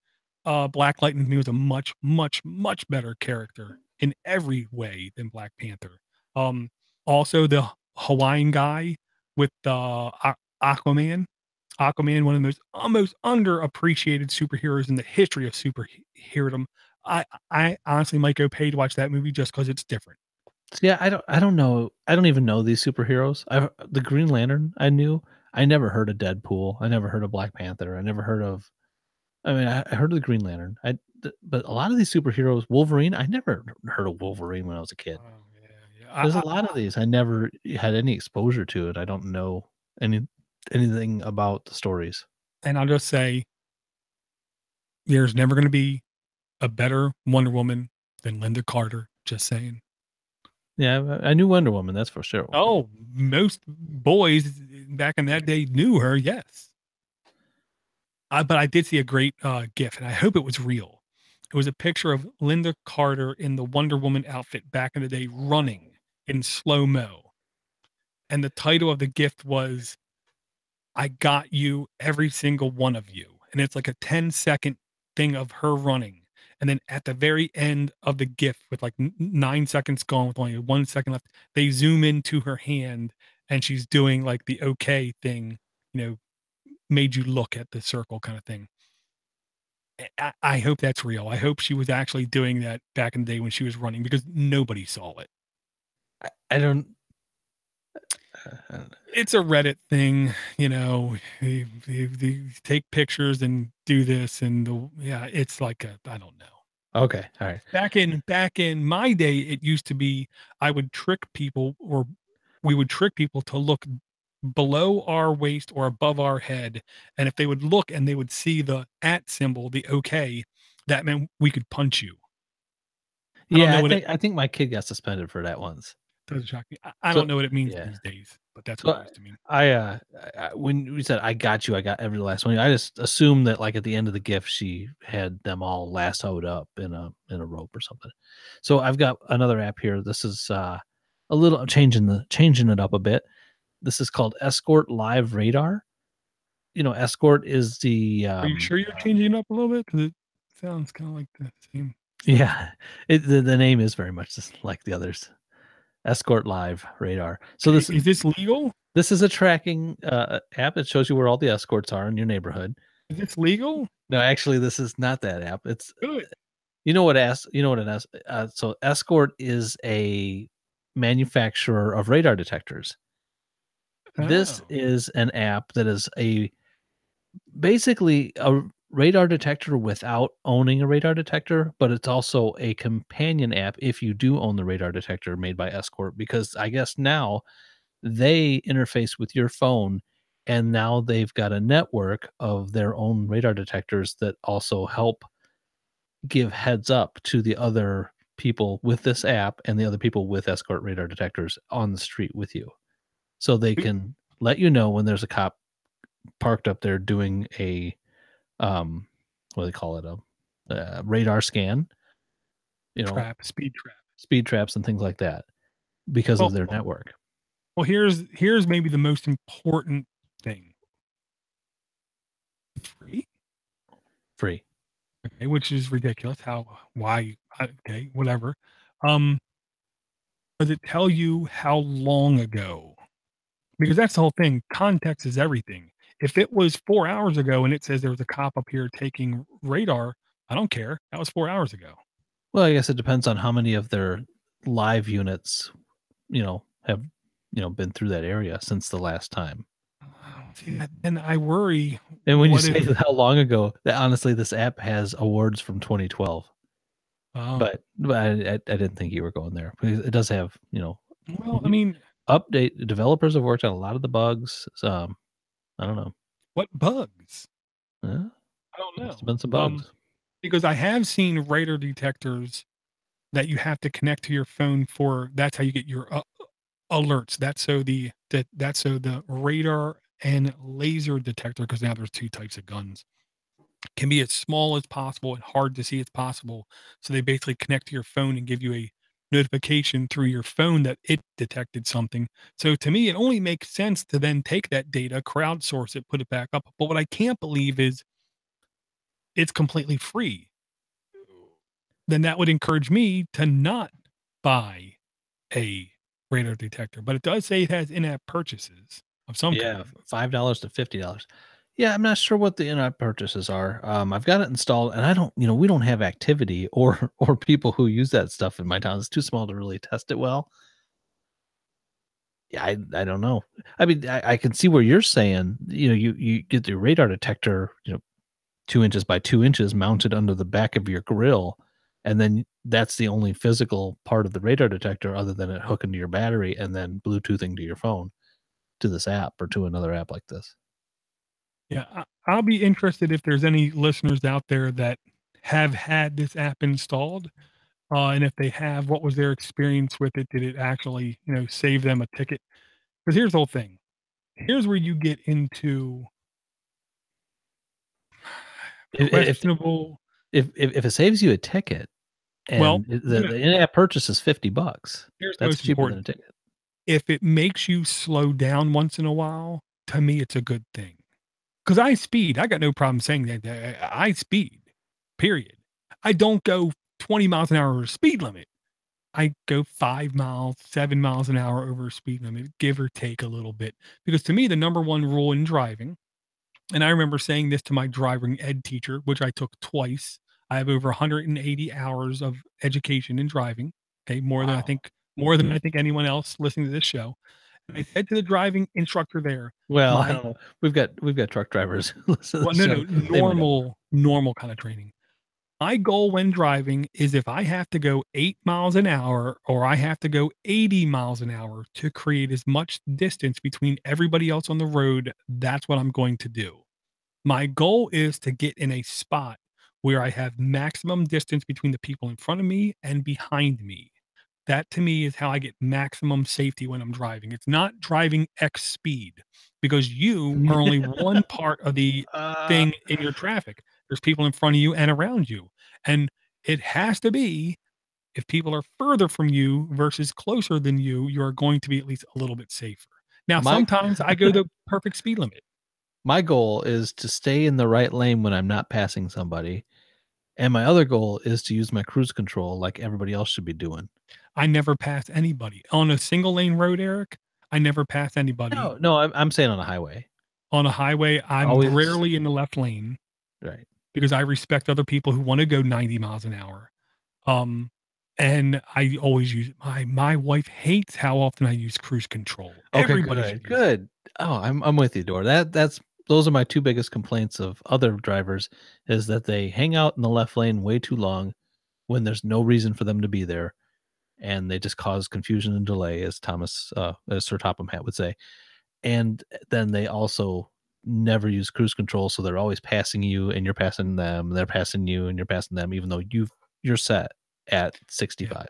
Black Lightning to me was a much, much, much better character in every way than Black Panther. Um, Also the Hawaiian guy with Aquaman. Aquaman, one of the most underappreciated superheroes in the history of superherodom. I honestly might go pay to watch that movie just because it's different. Yeah, I don't know. I don't even know these superheroes. The Green Lantern I knew. I never heard of Deadpool. I never heard of Black Panther. I never heard of I mean, I heard of the Green Lantern. But a lot of these superheroes, Wolverine, I never heard of Wolverine when I was a kid. Oh, yeah, yeah. There's a lot of these I never had any exposure to it. I don't know any anything about the stories. And I'll just say, there's never gonna be a better Wonder Woman than Linda Carter, just saying. Yeah, I knew Wonder Woman, that's for sure. Oh, most boys back in that day knew her, yes. But I did see a great, GIF, and I hope it was real. It was a picture of Linda Carter in the Wonder Woman outfit back in the day running in slow-mo, and the title of the GIF was, "I got you, every single one of you," and it's like a 10-second thing of her running, and then at the very end of the GIF with, like, 9 seconds gone with only 1 second left, they zoom into her hand, and she's doing, like, the okay thing, you know, made you look at the circle kinda thing. I hope that's real. I hope she was actually doing that back in the day when she was running because nobody saw it. I don't I don't It's a Reddit thing, they take pictures and do this and yeah, it's like I don't know. okay, alright. Back in my day, it used to be I would trick people or we would trick people to look below our waist or above our head, and if they would look and they would see the @ symbol, the OK, that meant we could punch you. I don't Yeah, know I what it think I think my kid got suspended for that once. doesn't shock me. I So don't know what it means yeah. these days, but that's what So it used to mean. when we said, "I got you, I got every last one," I just assumed that, like, at the end of the gift, she had them all lassoed up in a rope or something. So I've got another app here. This is, a little changing it up a bit. This is called Escort Live Radar. Escort is the, Are you sure you're changing it up a little bit? Because it sounds kinda like the same stuff. yeah, the name is very much just like the others. Escort Live Radar. So Okay, is this legal? this is a tracking, app that shows you where all the escorts are in your neighborhood. Is this legal? No, actually, this is not that app. It's Good. you know what an es so Escort is a manufacturer of radar detectors. This Oh. is an app that is basically a radar detector without owning a radar detector, but it's also a companion app if you do own the radar detector made by Escort, because I guess now they interface with your phone, and now they've got a network of their own radar detectors that also help give heads up to the other people with this app and the other people with Escort radar detectors on the street with you. So they Oop, can let you know when there's a cop parked up there doing a what do they call it? A radar scan, you know, speed trap. speed traps and things like that because of Well their network. well, here's maybe the most important thing. Free? Free. Okay, which is ridiculous. Why? Okay, whatever. Um, does it tell you how long ago? Because that's the whole thing. Context is everything. If it was 4 hours ago and it says there was a cop up here taking radar, I don't care. That was 4 hours ago. Well, I guess it depends on how many of their live units, have, been through that area since the last time. See that then I worry, And when you what say if how long ago, that honestly, this app has awards from 2012, oh, but I didn't think you were going there because it does have, well, I w mean, update developers have worked on a lot of the bugs, I don't know. what bugs? Yeah, I don't must have know. been some bugs. Because I have seen radar detectors that you have to connect to your phone for that's how you get your alerts. That's so the radar and laser detector, because now there's 2 types of guns, can be as small as possible and hard to see as possible. So they basically connect to your phone and give you a notification through your phone that it detected something. So to me, it only makes sense to then take that data, crowdsource it, put it back up. But what I can't believe is it's completely free. Then that would encourage me to not buy a radar detector. But it does say it has in-app purchases of some Yeah, kind. $5 to $50. Yeah, I'm not sure what the in-app purchases are. I've got it installed, and I don't, we don't have activity or or people who use that stuff in my town. It's too small to really test it well. Yeah, I don't know. I mean, I can see where you're saying, you get the radar detector, 2 inches by 2 inches mounted under the back of your grill, and then that's the only physical part of the radar detector other than it hooking to your battery and then Bluetoothing to your phone to this app or to another app like this. Yeah, I'll be interested if there's any listeners out there that have had this app installed. And if they have, what was their experience with it? Did it actually, save them a ticket? Because here's the whole thing. Here's where you get into If questionable. if it saves you a ticket Well, and no, no, the in-app purchase is $50, here's the that's most cheaper than a important. ticket. If it makes you slow down once in a while, to me, it's a good thing. Because I speed. I got no problem saying that. I speed, period. I don't go 20 miles an hour over speed limit. I go 5 miles, 7 miles an hour over speed limit, give or take a little bit. Because to me, the number one rule in driving, and I remember saying this to my driving ed teacher, which I took twice. I have over 180 hours of education in driving. Okay, Wow. more than I think anyone else listening to this show. And I said to the driving instructor there, Well, I my don't know. We've got truck drivers who listen to well, the no, show. no, They might have more. normal kind of training. My goal when driving is if I have to go 8 miles an hour or I have to go 80 miles an hour to create as much distance between everybody else on the road, that's what I'm going to do. My goal is to get in a spot where I have maximum distance between the people in front of me and behind me. That to me is how I get maximum safety when I'm driving. It's not driving X speed because you are only one part of the Uh, thing in your traffic. There's people in front of you and around you. And it has to be if people are further from you versus closer than you, you're going to be at least a little bit safer. Now, my sometimes I go the perfect speed limit. my goal is to stay in the right lane when I'm not passing somebody, and my other goal is to use my cruise control like everybody else should be doing. I never pass anybody. On a single lane road, Eric, I never pass anybody. No, I'm saying on a highway. On a highway, I'm Always rarely in the left lane right. because I respect other people who wanna go 90 miles an hour. Um, and I always use my wife hates how often I use cruise control. Okay, Everybody should good, use it. good. Oh, I'm with you, Dor. That's those are my 2 biggest complaints of other drivers is that they hang out in the left lane way too long when there's no reason for them to be there, and they just cause confusion and delay, as Sir Topham Hatt would say. And then they also never use cruise control, so they're always passing you, and you're passing them, they're passing you, and you're passing them, even though you're set at Yeah. 65.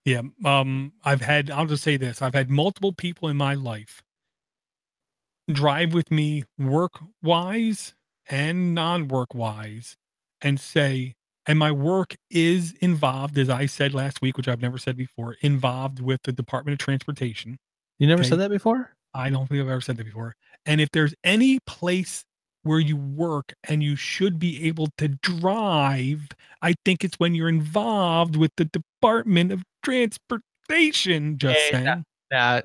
Yeah, I'll just say this, I've had multiple people in my life drive with me work-wise and non-work-wise and say and my work is involved, as I said last week, which I've never said before, involved with the Department of Transportation, You never said okay? that before? I don't think I've ever said that before. And if there's any place where you work and you should be able to drive, I think it's when you're involved with the Department of Transportation, just Hey, saying.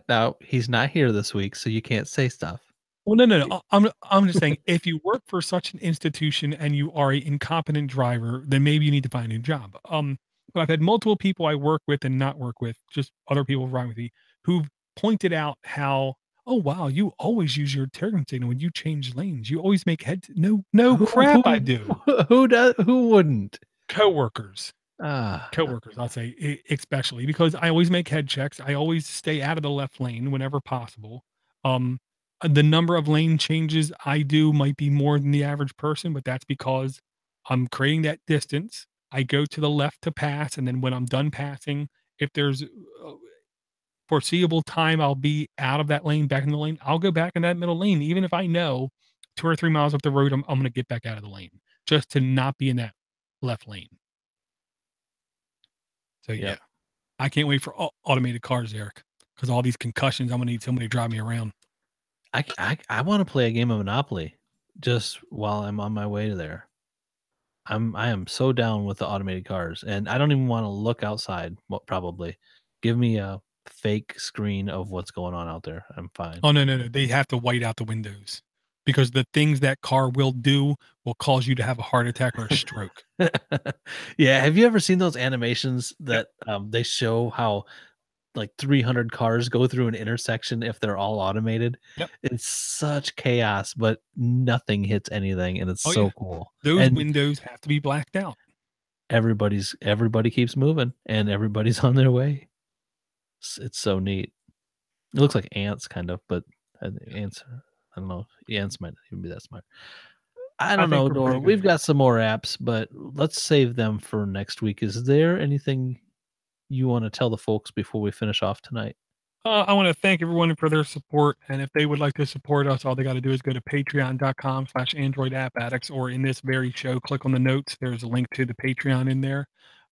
now he's not here this week, so you can't say stuff. Well, no, no, no. I'm just saying if you work for such an institution and you are a incompetent driver, then maybe you need to find a new job. But I've had multiple people I work with and not work with, just other people riding with me, who've pointed out how, oh wow, you always use your turn signal when you change lanes. You always make head. No, no Who crap, I who do. who wouldn't? Coworkers. Ah, Coworkers, I'll say, especially because I always make head checks. I always stay out of the left lane whenever possible. Um, the number of lane changes I do might be more than the average person, but that's because I'm creating that distance. I go to the left to pass, and then when I'm done passing, if there's foreseeable time I'll be out of that lane, back in the lane, I'll go back in that middle lane, even if I know 2 or 3 miles up the road, I'm going to get back out of the lane just to not be in that left lane. So yeah. yep. I can't wait for automated cars, Eric, because all these concussions, I'm gonna need somebody to drive me around. I wanna play a game of Monopoly just while I'm on my way to there. I am so down with the automated cars, and I don't even wanna look outside, probably. Give me a fake screen of what's going on out there. I'm fine. Oh, no, no, no, they have to white out the windows because the things that car will do will cause you to have a heart attack or a stroke. Yeah, have you ever seen those animations Yep, that, they show how, like, 300 cars go through an intersection if they're all automated? yep. It's such chaos, but nothing hits anything, and it's Oh, yeah. so cool. Those And windows have to be blacked out. everybody keeps moving, and everybody's on their way. It's so neat. It looks like ants kind of, but, ants I don't know, ants might not even be that smart. I I don't think know, they're pretty Dora. good We've at it. got some more apps, but let's save them for next week. Is there anything you wanna tell the folks before we finish off tonight? I want to thank everyone for their support. And if they would like to support us, all they got to do is go to patreon.com/Android App Addicts, or in this very show, click on the notes. There's a link to the Patreon in there.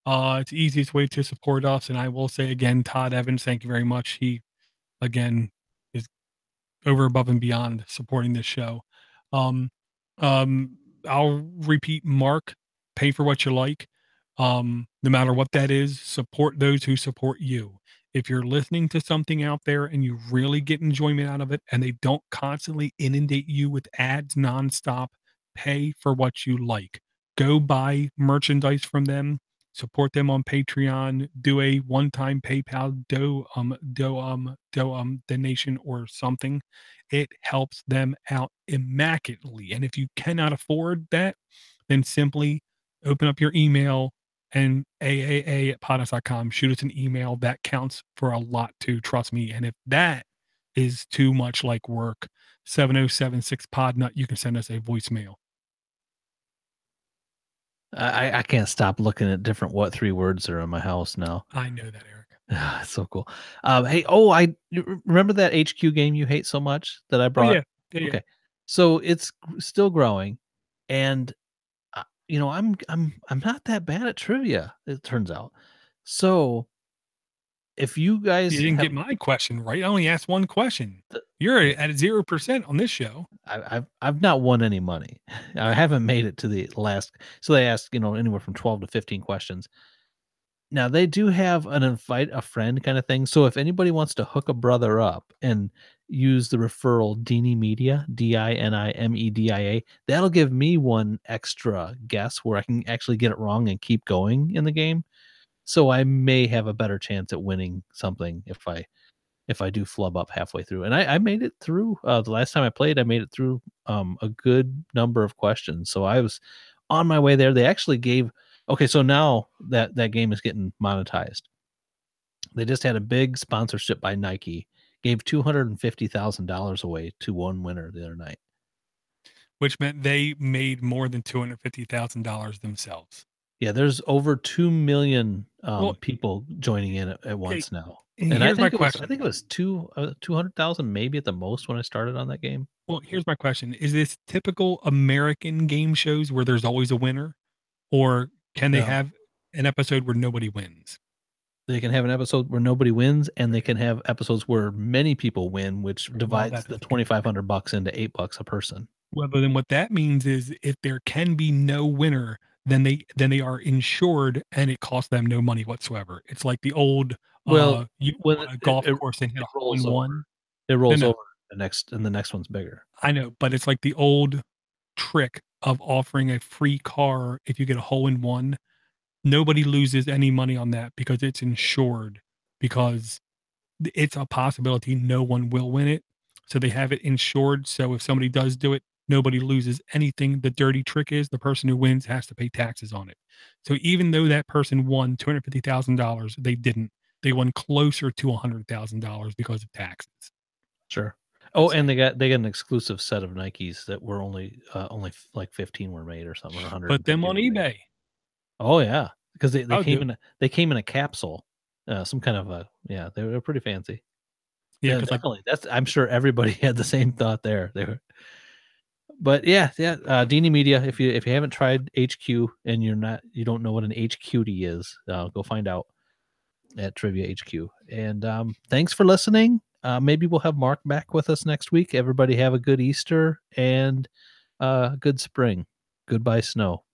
It's the easiest way to support us. And I will say again, Todd Evans, thank you very much. He, again, is over above and beyond supporting this show. Um, I'll repeat, Mark, pay for what you like. No matter what that is, support those who support you. If you're listening to something out there and you really get enjoyment out of it and they don't constantly inundate you with ads nonstop, pay for what you like. Go buy merchandise from them, support them on Patreon, do a one-time PayPal donation or something. It helps them out immaculately. And if you cannot afford that, then simply open up your email and aaa@podnutz.com, shoot us an email. That counts for a lot too, trust me. And if that is too much like work, 7076 Podnut, you can send us a voicemail. I can't stop looking at different what three words are in my house now. I know that, Eric. It's so cool. Hey, remember that HQ game you hate so much that I Oh, brought? yeah. Yeah, yeah. Okay, so it's still growing, and I'm not that bad at trivia. It turns out. So if you You guys didn't have, get my question right. I only asked one question. the- You're at 0% on this show. I've not won any money. I haven't made it to the last. So they ask anywhere from 12 to 15 questions. Now they do have an invite a friend kind of thing. So if anybody wants to hook a brother up and use the referral Dini Media, DINIMEDIA, that'll give me one extra guess where I can actually get it wrong and keep going in the game. So I may have a better chance at winning something if I do flub up halfway through. And I made it through. The last time I played, I made it through a good number of questions. So I was on my way there. They actually gave okay, so now that game is getting monetized. They just had a big sponsorship by Nike, gave $250,000 away to one winner the other night. Which meant they made more than $250,000 themselves. Yeah, there's over 2 million Well, people joining in at okay, once now. And here's my I question. think it was 200,000 maybe at the most when I started on that game. Well, here's my question. Is this typical American game shows where there's always a winner? Or can they No. have an episode where nobody wins? They can have an episode where nobody wins, and they can have episodes where many people win, which Well, divides that the doesn't count. $2,500 into $8 a person. Well, but then what that means is if there can be no winner, then they are insured and it costs them no money whatsoever. It's like the old Well, you when on a golf course and hit it a hole rolls in over, one. it No, rolls no, over and the next one's bigger. I know, but it's like the old trick of offering a free car if you get a hole in one. Nobody loses any money on that because it's insured because it's a possibility no one will win it. So they have it insured. So if somebody does do it, nobody loses anything. The dirty trick is the person who wins has to pay taxes on it. So even though that person won $250,000, they didn't. They won closer to $100,000 because of taxes. Sure. Oh, That's and it. they got an exclusive set of Nikes that were like 15 were made or something, or Put them 150 on were made. eBay. Oh yeah, because they I'll do. they came in a capsule, some kind of a yeah. They were pretty fancy. Yeah, Yeah, because like definitely. That's I'm sure everybody had the same thought there. They were, but yeah, yeah. Dini Media. If you haven't tried HQ and you don't know what an HQD is, go find out at Trivia HQ. And thanks for listening. Maybe we'll have Mark back with us next week. Everybody have a good Easter and good spring. Goodbye, snow.